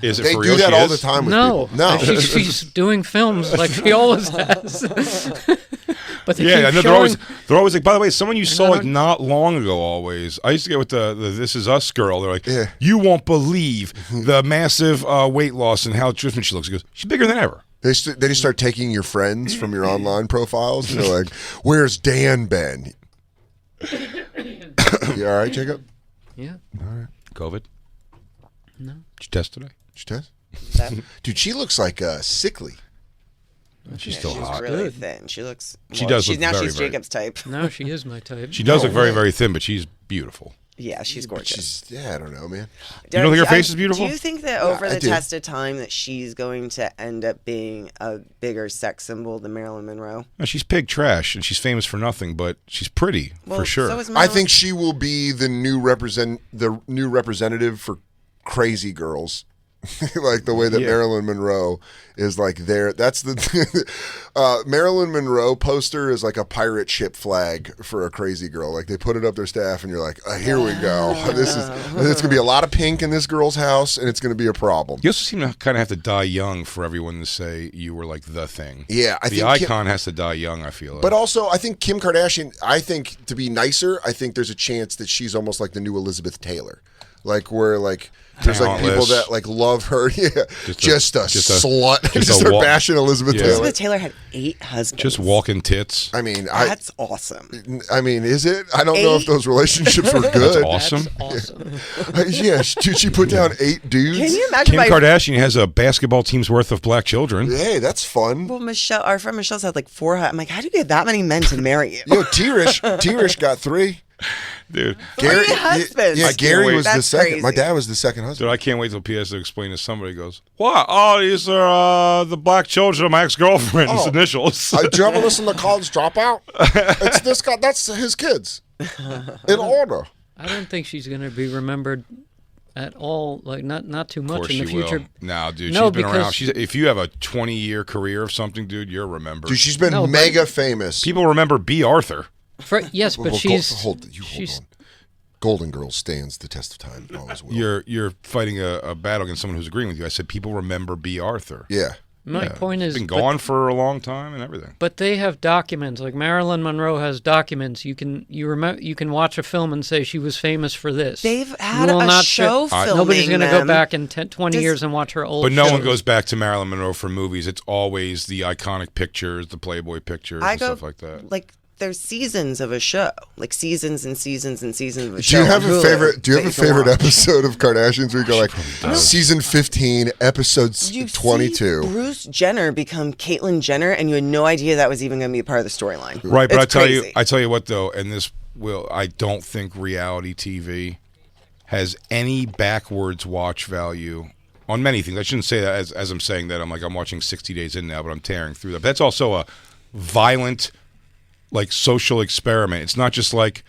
Is it They for do real? that She all is? the time with No, people. No. she's doing films like she always has. But they Yeah, I keep know showing. they're always like. By the way, someone you saw not- like not long ago. Always, I used to get with the This Is Us girl. They're like, Yeah. you won't believe the massive weight loss and how different she looks. He goes, she's bigger than ever. They just start taking your friends from your online profiles. And they're like, where's Dan been? You all right, Jacob? Yeah. COVID. No. Did you test today? She does? Dude, she looks like sickly. She's still she's hot. really Good. thin. She looks. She does look Now very, she's very- Jacob's type. No, she is my type. She does look very, very thin, but she's beautiful. Yeah, she's gorgeous. I don't know, man. You don't think her face is beautiful? Do you think that over I the do. test of time that she's going to end up being a bigger sex symbol than Marilyn Monroe? No, she's pig trash, and she's famous for nothing, but she's pretty Well, for sure. So is I Marilyn. think she will be the new representative for crazy girls. Like the way that Marilyn Monroe is like there. That's the Marilyn Monroe poster is like a pirate ship flag for a crazy girl. Like they put it up their staff, and you're like, here we go. It's gonna be a lot of pink in this girl's house, and it's gonna be a problem. You also seem to kind of have to die young for everyone to say you were like the thing. Yeah, I the think icon has to die young. I feel like. But also, I think Kim Kardashian. I think to be nicer, I think there's a chance that she's almost like the new Elizabeth Taylor. Like where like there's like people Talentless. that like love her. Yeah, just a slut. just Just a start wa- bashing Elizabeth Yeah. Taylor. Elizabeth Taylor had 8 husbands. just walking tits. I mean, That's awesome. I mean, is it? I don't know if 8? those relationships were That's good. awesome. That's awesome. Yeah, dude, she put down 8 dudes. Can you imagine? Kim Kardashian has a basketball team's worth of black children. Hey, that's fun. Well, Michelle, our friend Michelle's had like 4. I'm like, how do you get that many men to marry you? Yo, T-Rish got 3. Dude, Gary, husbands. Yeah, I can't Gary wait. was the That's second. My crazy. dad was the second husband. dude, I can't wait till PS to explain to somebody. Goes, what? Oh, these are the black children of my ex-girlfriend's Oh. initials. Did you ever listen to College Dropout? It's this guy. That's his kids. In order. I don't think she's going to be remembered at all. Like not too Of much course in the she future. will. No, dude, No, she's been around. because- If you have a 20-year career of something, dude, you're remembered. Dude, she's been No, but- mega famous. People remember B. Arthur. Yes, but Well, she's hold she's on. Golden Girls stands the test of time. Always will. You're fighting a battle against someone who's agreeing with you. I said people remember B. Arthur. Yeah. my point is. Been but- gone for a long time and everything. But they have documents. Like Marilyn Monroe has documents. You can watch a film and say she was famous for this. They've had You will a not show filming Nobody's going to go them. back in 10, 20 Does- years and watch her old. But no one shows. goes back to Marilyn Monroe for movies. It's always the iconic pictures, the Playboy pictures, I and go stuff like that. like there's seasons of a show, like seasons and seasons and seasons of a Do show. you have on a Hulu favorite? Do you that have a can favorite watch. episode of Kardashians where you go like season 15, episode You 22? see Bruce Jenner become Caitlyn Jenner, and you had no idea that was even going to be a part of the storyline. Right, but It's I crazy. tell you what though, and I don't think reality TV has any backwards watch value on many things. I shouldn't say that as I'm saying that. I'm watching 60 Days In now, but I'm tearing through that. But that's also a violent, like, social experiment. It's not just like,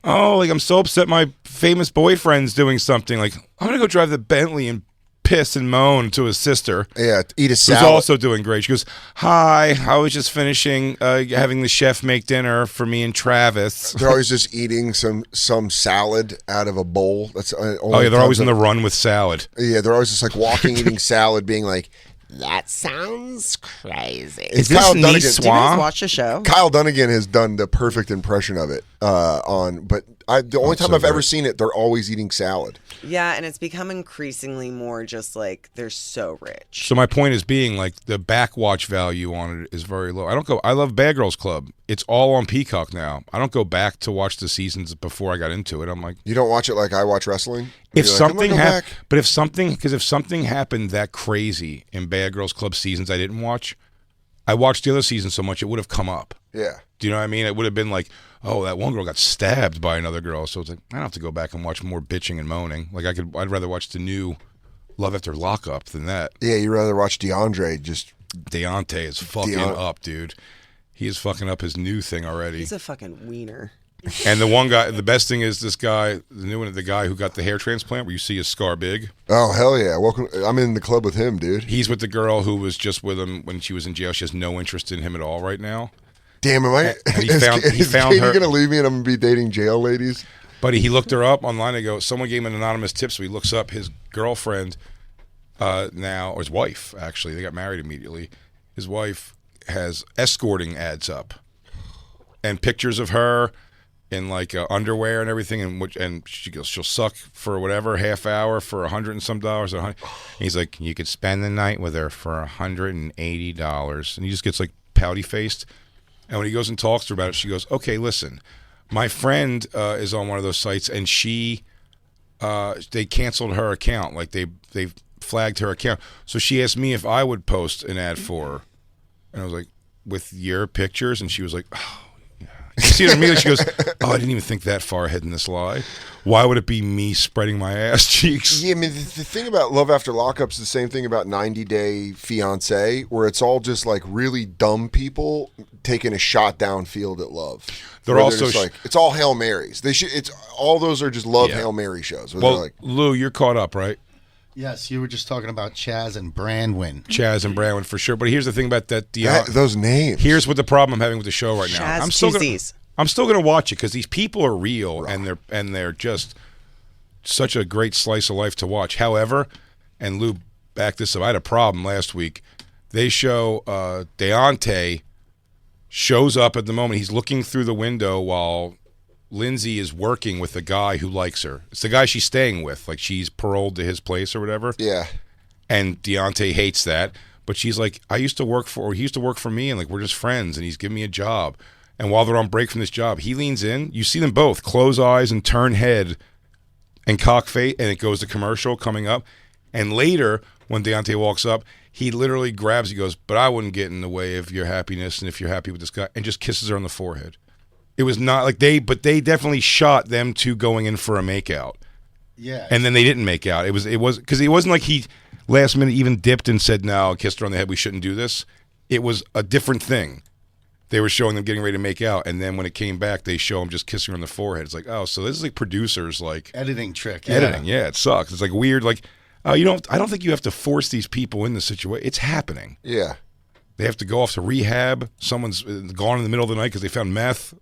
oh, like I'm so upset my famous boyfriend's doing something. Like, I'm gonna go drive the Bentley and piss and moan to his sister. Yeah, eat a Who's salad. also doing great. She goes, "Hi, I was just finishing having the chef make dinner for me and Travis." They're always just eating some salad out of a bowl. That's Oh yeah, they're always in the run with salad. Yeah, they're always just like walking, eating salad, being like, That sounds crazy. Is this Kyle Dunnigan. Nice Do you guys Swan? watch the show? Kyle Dunnigan has done the perfect impression of it but the only time so I've ever great. seen it, they're always eating salad. Yeah, and it's become increasingly more just like they're so rich. So my point is being like the backwatch value on it is very low. I love Bad Girls Club. It's all on Peacock now. I don't go back to watch the seasons before I got into it. I'm like, You don't watch it like I watch wrestling? if You're like, something I'm gonna go happened, back. but if something happened that crazy in Bad Girls Club seasons I didn't watch, I watched the other season so much it would have come up. Yeah. Do you know what I mean? It would have been like, oh, that one girl got stabbed by another girl. So it's like, I don't have to go back and watch more bitching and moaning. Like I'd rather watch the new Love After Lockup than that. Yeah, you'd rather watch DeAndre just... Deontay is fucking up, dude. He is fucking up his new thing already. He's a fucking wiener. And the one guy, the best thing is this guy, the new one, the guy who got the hair transplant where you see his scar big. Oh, hell yeah. Welcome. I'm in the club with him, dude. He's with the girl who was just with him when she was in jail. She has no interest in him at all right now. Damn, am I... And he is found Katie her. going to leave me and I'm going to be dating jail ladies? But he looked her up online and go, someone gave him an anonymous tip, so he looks up his girlfriend now, or his wife, actually. They got married immediately. His wife has escorting ads up and pictures of her in like underwear and everything, and she goes, she'll suck for whatever, half hour for $100 and some dollars. And he's like, you could spend the night with her for $180. And he just gets like pouty faced. And when he goes and talks to her about it, she goes, okay, listen, my friend is on one of those sites, and they canceled her account. Like they flagged her account. So she asked me if I would post an ad for her. And I was like, with your pictures? And she was like, oh, yeah. You see it immediately. She goes, oh, I didn't even think that far ahead in this lie. Why would it be me spreading my ass cheeks? Yeah, I mean, the thing about Love After Lockup's the same thing about 90 Day Fiancé, where it's all just like really dumb people taking a shot downfield at love. They're Where also just like, it's all Hail Marys. It's all those are just love Hail Mary shows. Where Well, they're like, Lou, you're caught up, right? Yes, you were just talking about Chaz and Brandwin. Chaz and Brandon for sure. But here's the thing about that. those names. Here's what the problem I'm having with the show right now. Chaz I'm still two gonna, Zs. I'm still going to watch it because these people are real and they're just such a great slice of life to watch. However, and Lou backed this up. I had a problem last week. They show Deontay shows up at the moment. He's looking through the window while Lindsay is working with the guy who likes her. It's the guy she's staying with. Like she's paroled to his place or whatever. Yeah. And Deontay hates that. But she's like, he used to work for me, and like we're just friends, and he's giving me a job. And while they're on break from this job, he leans in. You see them both close eyes and turn head and cock face, and it goes to commercial coming up. And later, when Deontay walks up, he literally grabs, he goes, but I wouldn't get in the way of your happiness and if you're happy with this guy, and just kisses her on the forehead. It was not like they definitely shot them two going in for a makeout. Yeah. And then they didn't make out. It was because it wasn't like he last minute even dipped and said, no, kissed her on the head, we shouldn't do this. It was a different thing. They were showing them getting ready to make out, and then when it came back, they show him just kissing her on the forehead. It's like, oh, so this is like producers like editing trick. Editing, yeah, it sucks. It's like weird, like, oh, I don't think you have to force these people in the situation. It's happening. Yeah. They have to go off to rehab. Someone's gone in the middle of the night because they found meth.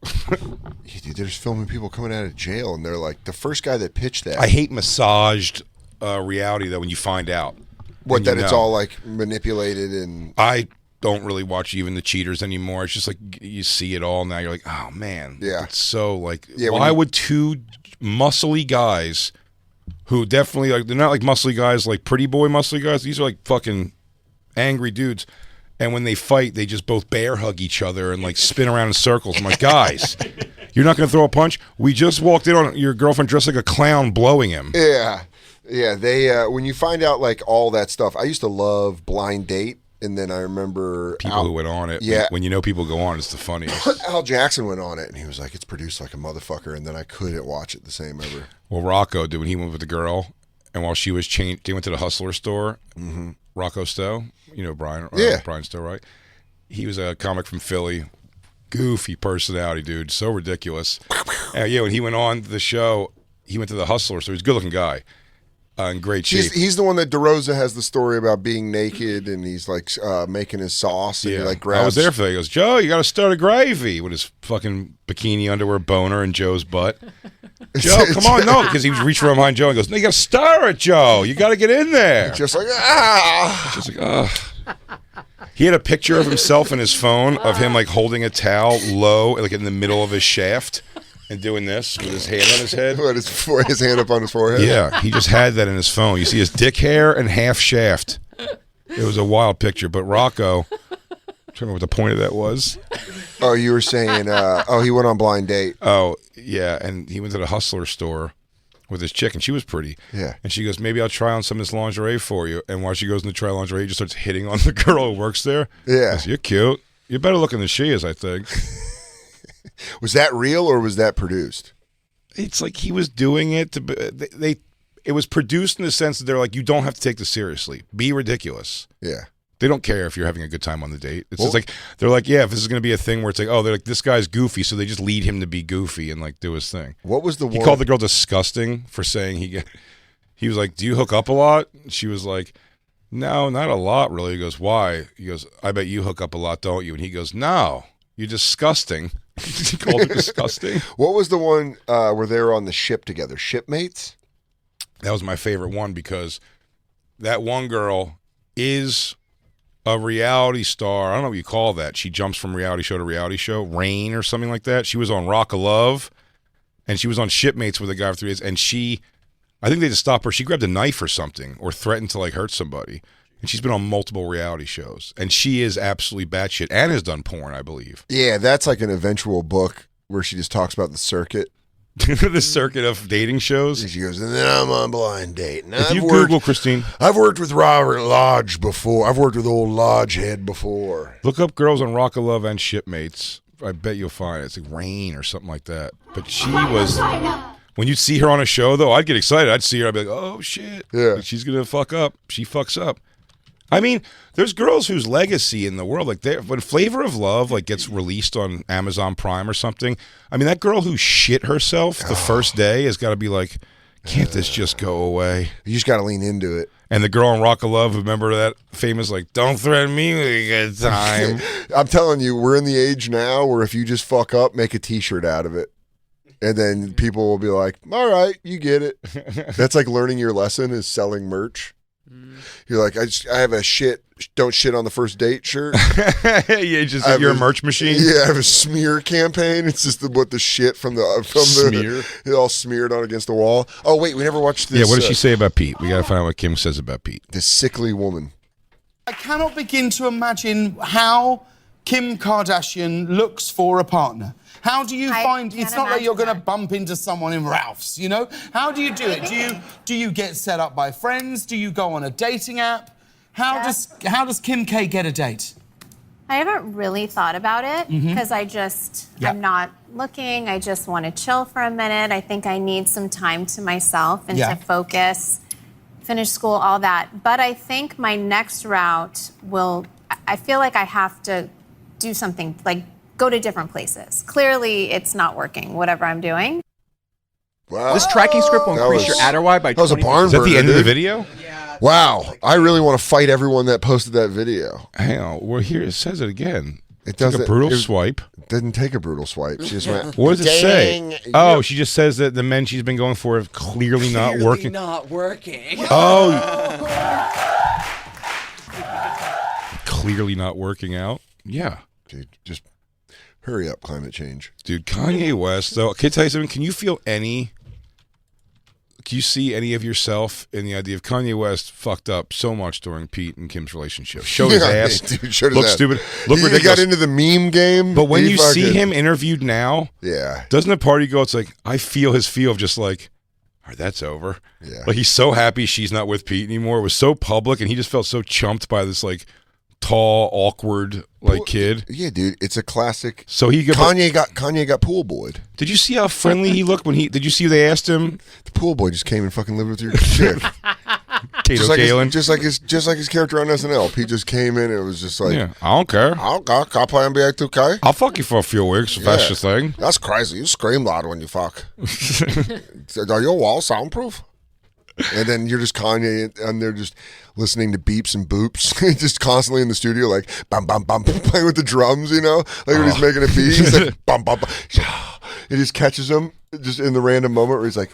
Yeah, dude, they're just filming people coming out of jail, and they're like, the first guy that pitched that. I hate massaged reality, though, when you find out. What, that it's know. all like manipulated and. I don't really watch even the cheaters anymore. It's just like you see it all now. You're like, oh, man. Yeah. It's so like, Yeah, why would two muscly guys who definitely, like, they're not like muscly guys, like pretty boy muscly guys. These are like fucking angry dudes. And when they fight, they just both bear hug each other and like spin around in circles. I'm like, guys, you're not going to throw a punch? We just walked in on your girlfriend dressed like a clown blowing him. Yeah. Yeah. They, when you find out like all that stuff, I used to love Blind Date. And then I remember people who went on it. Yeah. When you know people go on, it's the funniest. Al Jackson went on it, and he was like, it's produced like a motherfucker. And then I couldn't watch it the same ever. Well, Rocco did when he went with the girl. And while she was changed, they went to the Hustler store. Mm-hmm. Rocco Stowe, you know Brian, Brian Stowe, right? He was a comic from Philly, goofy personality, dude, so ridiculous. Yeah, when he went on the show, he went to the Hustler store. He's a good-looking guy, in great shape. He's the one that DeRosa has the story about being naked, and he's like making his sauce, and he like grabs. I was there for that. He goes, Joe, you got to start a gravy with his fucking bikini underwear boner in Joe's butt. Joe, come on, no, because he was reaching behind Joe and goes, no, you got to stir it, Joe. You got to get in there. Just like, Just like, He had a picture of himself in his phone of him like holding a towel low, like in the middle of his shaft, and doing this with his hand on his head. What, his hand up on his forehead? Yeah, he just had that in his phone. You see his dick hair and half shaft. It was a wild picture. But Rocco, I don't know what the point of that was. Oh, you were saying, he went on blind date. Oh, yeah, and he went to the Hustler store with his chick, and she was pretty. Yeah. And she goes, maybe I'll try on some of this lingerie for you. And while she goes in to try lingerie, he just starts hitting on the girl who works there. Yeah. I said, you're cute. You're better looking than she is, I think. Was that real or was that produced? It's like he was doing it to it was produced in the sense that they're like, you don't have to take this seriously. Be ridiculous. Yeah. They don't care if you're having a good time on the date. It's just like, they're like, yeah, if this is going to be a thing where it's like, oh, they're like, this guy's goofy, so they just lead him to be goofy and like do his thing. What was the one? He called the girl disgusting for saying he was like, do you hook up a lot? She was like, no, not a lot really. He goes, why? He goes, I bet you hook up a lot, don't you? And he goes, no, you're disgusting. He called her disgusting. What was the one where they were on the ship together? Shipmates? That was my favorite one because that one girl is a reality star. I don't know what you call that. She jumps from reality show to reality show. Rain or something like that. She was on Rock of Love, and she was on Shipmates with a guy for 3 days, and I think they just stopped her. She grabbed a knife or something or threatened to like hurt somebody. And she's been on multiple reality shows. And she is absolutely batshit and has done porn, I believe. Yeah, that's like an eventual book where she just talks about the circuit. The circuit of dating shows. And she goes, and then I'm on blind date. And if you Google, Christine. I've worked with Robert Lodge before. I've worked with old Lodgehead before. Look up girls on Rock of Love and Shipmates. I bet you'll find it. It's like Rain or something like that. But she was... When you'd see her on a show, though, I'd get excited. I'd see her. I'd be like, oh, shit. Yeah. Like, she's going to fuck up. She fucks up. I mean, there's girls whose legacy in the world, like when Flavor of Love like gets released on Amazon Prime or something, I mean, that girl who shit herself the first day has got to be like, can't this just go away? You just got to lean into it. And the girl on Rock of Love, remember that famous, like, don't threaten me with a good time. I'm telling you, we're in the age now where if you just fuck up, make a T-shirt out of it. And then people will be like, all right, you get it. That's like learning your lesson is selling merch. You're like, I have a don't shit on the first date shirt. Yeah, you're a merch machine. Yeah, I have a smear campaign. It's just the shit from the smear. It all smeared on against the wall. Oh wait, we never watched this. Yeah, what does she say about Pete? We got to find out what Kim says about Pete. This sickly woman. I cannot begin to imagine how Kim Kardashian looks for a partner. How do you find? It's not like you're going to bump into someone in Ralph's, you know. How do you do it? Do you get set up by friends? Do you go on a dating app? How does Kim K get a date? I haven't really thought about it because I'm not looking. I just want to chill for a minute. I think I need some time to myself and to focus, finish school, all that. But I think my next route I feel like I have to do something like go to different places. Clearly, it's not working, whatever I'm doing. Wow. This tracking script will increase your Adderall by 20%. That was a barn burner. Is that the end of the video? Yeah. Wow. I really want to fight everyone that posted that video. Hang on. Well, here it says it again. It does a brutal swipe. It didn't take a brutal swipe. She just went. What does it say? Oh, she just says that the men she's been going for have clearly not working. Not working. Oh. Clearly not working out. Yeah. Dude, just hurry up, climate change. Dude, Kanye West, though, can I tell you something? Can you see any of yourself in the idea of Kanye West fucked up so much during Pete and Kim's relationship? Showed his ass. Dude, showed his looked ass. stupid. Looked ridiculous. He got into the meme game. But when you see him interviewed now, yeah, doesn't the party go, it's like, I feel his feel of just like, all right, that's over. Yeah. Like, he's so happy she's not with Pete anymore. It was so public, and he just felt so chumped by this, like, tall, awkward, like, kid. Yeah, dude, it's a classic. So Kanye got pool boyed. Did you see how friendly he looked when did you see they asked him? The pool boy just came and fucking lived with your chick. Just like his character on SNL. He just came in and it was just like, yeah, I don't care. Can I play NBA 2K? I'll fuck you for a few weeks if that's your thing. That's crazy. You scream loud when you fuck. Are your walls soundproof? And then you're just Kanye, and they're just listening to beeps and boops, just constantly in the studio, like bum bum bum, playing with the drums, you know, like when he's making a beat, he's like bum bum bum, It just catches him just in the random moment where he's like,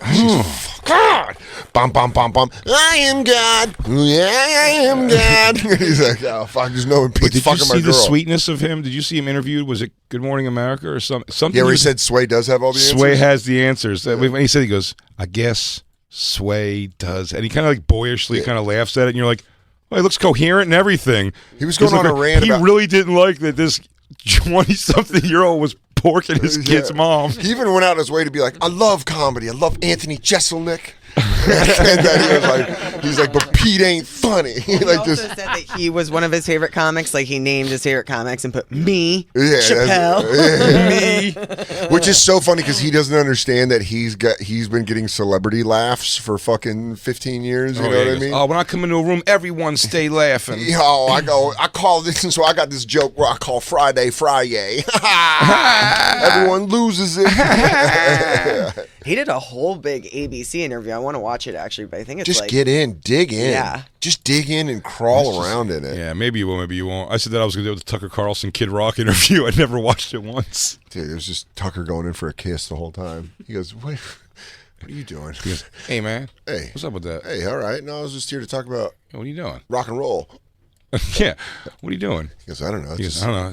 God, bum, bum, bum, bum. I am God. Yeah, I am God. He's like, oh, fuck, there's no one Pete's fucking my girl. Did you see the sweetness of him? Did you see him interviewed? Was it Good Morning America or something? Yeah, where he said Sway does have all the answers? Sway has the answers. When he said, he goes, I guess Sway does. And he kind of like boyishly kind of laughs at it, and you're like, oh, he looks coherent and everything. He was going on a rant about... He really didn't like that this 20-something-year-old was porking his kid's mom. He even went out of his way to be like, I love comedy. I love Anthony Jeselnik. And then he's like, but Pete ain't funny. He also said that he was one of his favorite comics. Like, he named his favorite comics and put me, Chappelle, me. Which is so funny because he doesn't understand that he's been getting celebrity laughs for fucking 15 years. You know what I mean? Oh, when I come into a room, everyone stay laughing. I call this, so I got this joke where I call Friday. Everyone loses it. He did a whole big ABC interview. I want to watch it, actually, but I think it's just get in, dig in. Yeah. Just dig in and crawl around in it. Yeah, maybe you will, maybe you won't. I said that I was going to do it with the Tucker Carlson Kid Rock interview. I never watched it once. Dude, it was just Tucker going in for a kiss the whole time. He goes, what are you doing? He goes, hey, man. Hey. What's up with that? Hey, all right. No, I was just here to talk about what are you doing? Rock and roll. Yeah. What are you doing? He goes, I don't know. He goes, I don't know.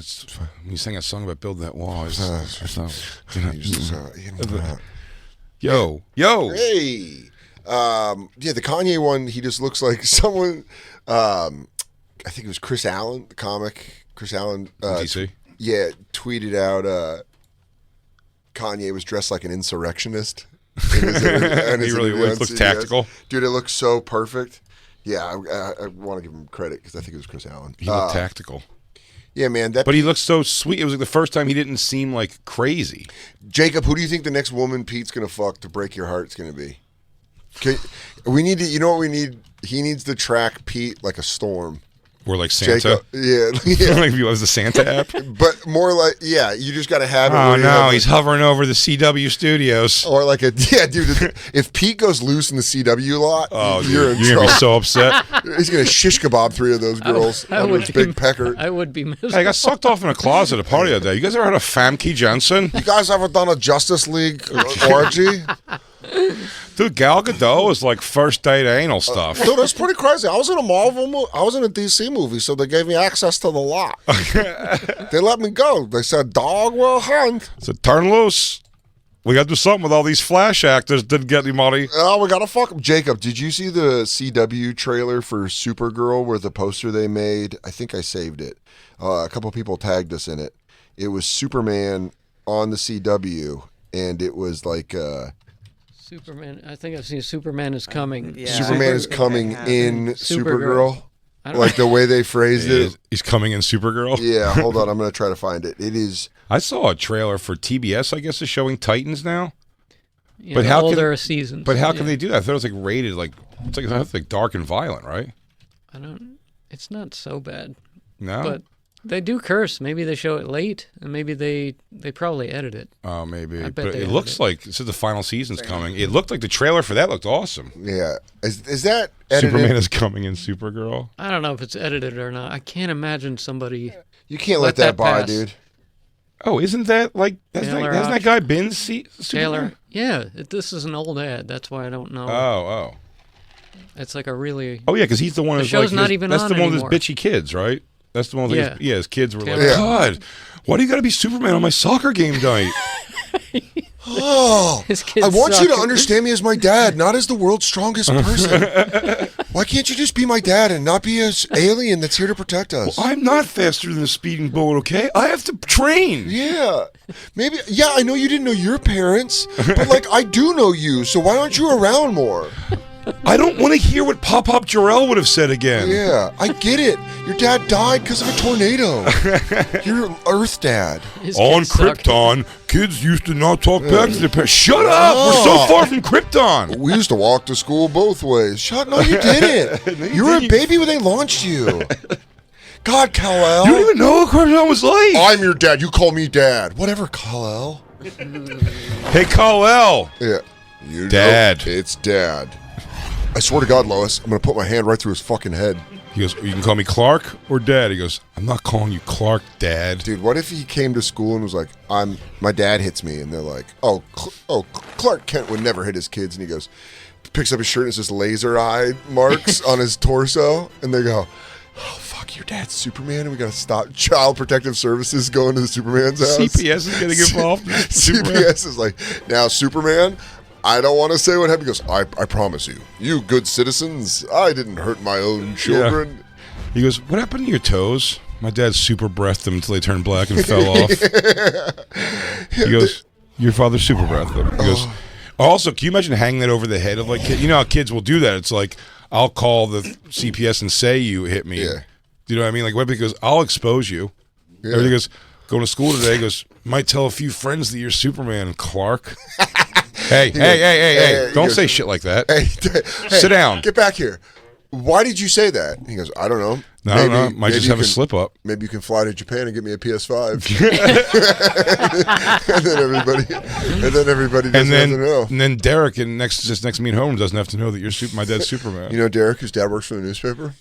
When you sang a song about build that wall, Yo. Hey. Yeah, the Kanye one, he just looks like someone, I think it was Chris Allen, the comic. Chris Allen. DC? Yeah, tweeted out Kanye was dressed like an insurrectionist. He really looks tactical. Dude, it looks so perfect. Yeah, I want to give him credit because I think it was Chris Allen. He looked tactical. Yeah, man. But he looks so sweet. It was like the first time he didn't seem like crazy. Jacob, who do you think the next woman Pete's going to fuck to break your heart is going to be? We need to, you know what we need? He needs to track Pete like a storm. Or like Santa. Jacob, yeah. Like if he was the Santa app. But more like, yeah, you just got to have it. Oh, no, he's hovering over the CW studios. Or like dude, if Pete goes loose in the CW lot, you're going to be so upset. He's going to shish kebab 3 of those girls on his big pecker. I would be miserable. Hey, I got sucked off in a closet at a party that day. You guys ever heard of Famke Janssen? You guys ever done a Justice League orgy? Dude, Gal Gadot is like first date anal stuff. Dude, that's pretty crazy. I was in a Marvel movie. I was in a DC movie, so they gave me access to the lot. They let me go. They said, dog will hunt. Said, turn loose. We got to do something with all these Flash actors. Didn't get any money. Oh, we got to fuck them. Jacob, did you see the CW trailer for Supergirl where the poster they made? I think I saved it. A couple people tagged us in it. It was Superman on the CW, and it was like... Superman. I think I've seen Superman is coming. Yeah. Superman is coming in Supergirl. Like the way they phrased it. He's coming in Supergirl? Yeah, hold on. I'm going to try to find it. It is... I saw a trailer for TBS, I guess, is showing Titans now. Yeah, but how older seasons. But how can they do that? I thought it was like rated, like, it's like dark and violent, right? It's not so bad. No? But they do curse. Maybe they show it late, and maybe they probably edit it. Oh, maybe. But it looks like this is the final season's coming. It looked like the trailer for that looked awesome. Yeah. Is that edited? Superman is coming in Supergirl? I don't know if it's edited or not. I can't imagine somebody. You can't let that by, dude. Oh, isn't that like hasn't that guy been Taylor? Yeah, this is an old ad. That's why I don't know. Oh. It's like a really. Oh yeah, because he's the one. The show's not even on That's the one with anymore. his bitchy kids, right? That's the one with his kids were Taylor. like, God, why do you got to be Superman on my soccer game night? Oh, I want you to understand me as my dad, not as the world's strongest person. Why can't you just be my dad and not be an alien that's here to protect us? Well, I'm not faster than a speeding bullet, okay? I have to train. Yeah. Maybe, yeah, I know you didn't know your parents, but like, I do know you, so why aren't you around more? I don't want to hear what Pop Jarrell would have said again. Yeah, I get it. Your dad died because of a tornado. You're Earth dad. On Krypton, kids used to not talk back to their parents. Shut up! We're so far from Krypton. We used to walk to school both ways. No, you didn't. No, you were a baby when they launched you. God, Kal-El. You don't even know what Krypton was like. I'm your dad. You call me dad. Whatever, Kal-El. Hey, Kal-El. Yeah. Dad. It's dad. I swear to God, Lois, I'm going to put my hand right through his fucking head. He goes, you can call me Clark or Dad. He goes, I'm not calling you Clark, Dad. Dude, what if he came to school and was like, my dad hits me, and they're like, Clark Kent would never hit his kids, and he goes, picks up his shirt and it's just laser eye marks on his torso, and they go, oh, fuck, your dad's Superman, and we gotta stop Child Protective Services going to the Superman's house. CPS is getting involved. CPS is like, now Superman, I don't want to say what happened. He goes, I promise you, you good citizens, I didn't hurt my own children. Yeah. He goes, what happened to your toes? My dad super breathed them until they turned black and fell off. He goes, your father super breathed them. He goes, also, can you imagine hanging that over the head of like, you know how kids will do that? It's like, I'll call the CPS and say you hit me. Yeah. Do you know what I mean? Like, what? Because I'll expose you. Yeah. Everything goes, going to school today, goes, might tell a few friends that you're Superman, Clark. Hey, don't say shit like that. Hey, sit down. Get back here. Why did you say that? He goes, I don't know. No, might just have a slip up. Maybe you can fly to Japan and get me a PS5. and then everybody doesn't have to know. And then Derek, next to me at home, doesn't have to know that you're my dad's Superman. You know Derek, whose dad works for the newspaper?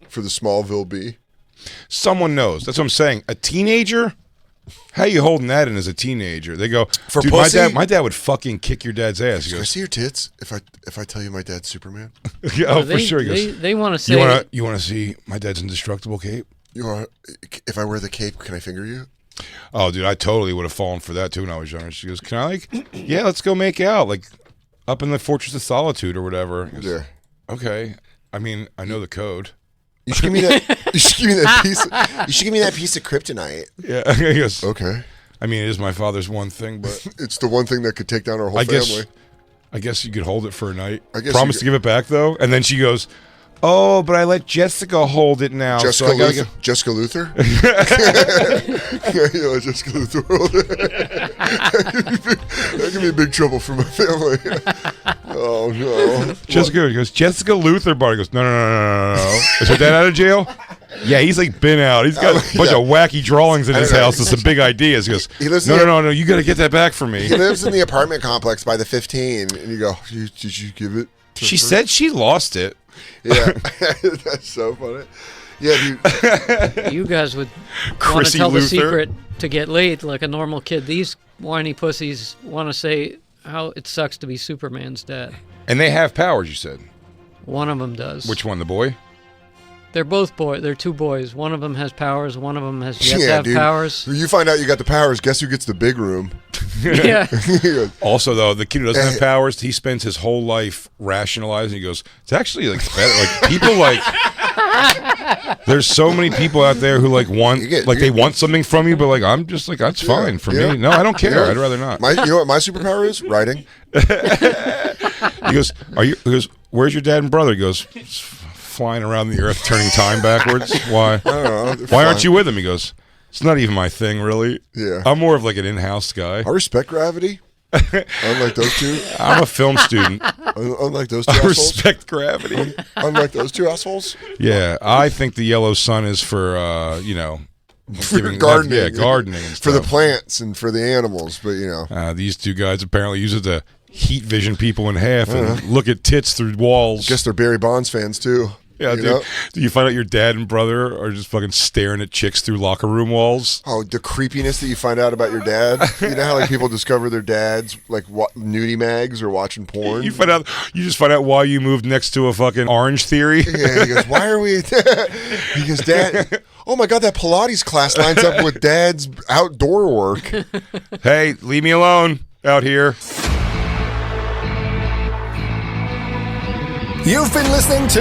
For the Smallville Bee. Someone knows. That's what I'm saying. A teenager? How you holding that in as a teenager? They go, for dude, pussy? my dad would fucking kick your dad's ass. He goes, can I see your tits if I tell you my dad's Superman? Yeah, for sure. He goes, they want to say... You want to see my dad's indestructible cape? If I wear the cape, can I finger you? Oh, dude, I totally would have fallen for that, too, when I was younger. She goes, can I, yeah, let's go make out, up in the Fortress of Solitude or whatever. Goes, yeah. Okay. I mean, I know the code. You should give me that. You should give me that piece. You should give me that piece of kryptonite. Yeah. He goes, okay. I mean, it is my father's one thing, but it's the one thing that could take down our whole family. I guess you could hold it for a night. Promise to give it back though, and then she goes, "Oh, but I let Jessica hold it now." Jessica Luther. Jessica Luther. Yeah, let Jessica Luther hold it. That could be big trouble for my family. Oh no. Jessica goes, Jessica Luther bar. He goes, no. Is her dad out of jail? Yeah, he's been out. He's got a bunch of wacky drawings in his house with some big ideas. He goes, no, you got to get that back for me. He lives in the apartment complex by the 15, and you go, did you give it to She her? said she lost it. Yeah, that's so funny. Yeah, dude. You guys would want to tell the secret to get laid like a normal kid. These whiny pussies want to say how it sucks to be Superman's dad. And they have powers, you said? One of them does. Which one, the boy? They're both boys. They're two boys. One of them has powers. One of them has yet to have powers. You find out you got the powers. Guess who gets the big room? Yeah. Also, though, the kid who doesn't have powers, he spends his whole life rationalizing. He goes, it's actually better. People there's so many people out there who want they want something from you, but I'm just that's fine for me. No, I don't care. I'd rather not. You know what my superpower is? Writing. He goes, He goes, where's your dad and brother? He goes, flying around the earth, turning time backwards. Why? I don't know. Why aren't you with him? He goes, it's not even my thing, really. Yeah. I'm more of an in-house guy. I respect gravity. Unlike those two. I'm a film student. Unlike those two I assholes. Respect gravity. Unlike those two assholes. Yeah, I think the yellow sun is for, for gardening. Gardening and stuff. For the plants and for the animals, but these two guys apparently use it to heat vision people in half and look at tits through walls. Guess they're Barry Bonds fans, too. Yeah, dude. Do you find out your dad and brother are just fucking staring at chicks through locker room walls? Oh, the creepiness that you find out about your dad. You know how people discover their dads nudie mags or watching porn? You just find out why you moved next to a fucking Orange Theory. Yeah, he goes, why are we... He goes, Dad... Oh my God, that Pilates class lines up with Dad's outdoor work. Hey, leave me alone out here. You've been listening to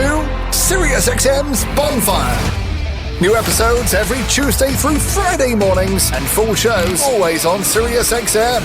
SiriusXM's Bonfire. New episodes every Tuesday through Friday mornings and full shows always on SiriusXM.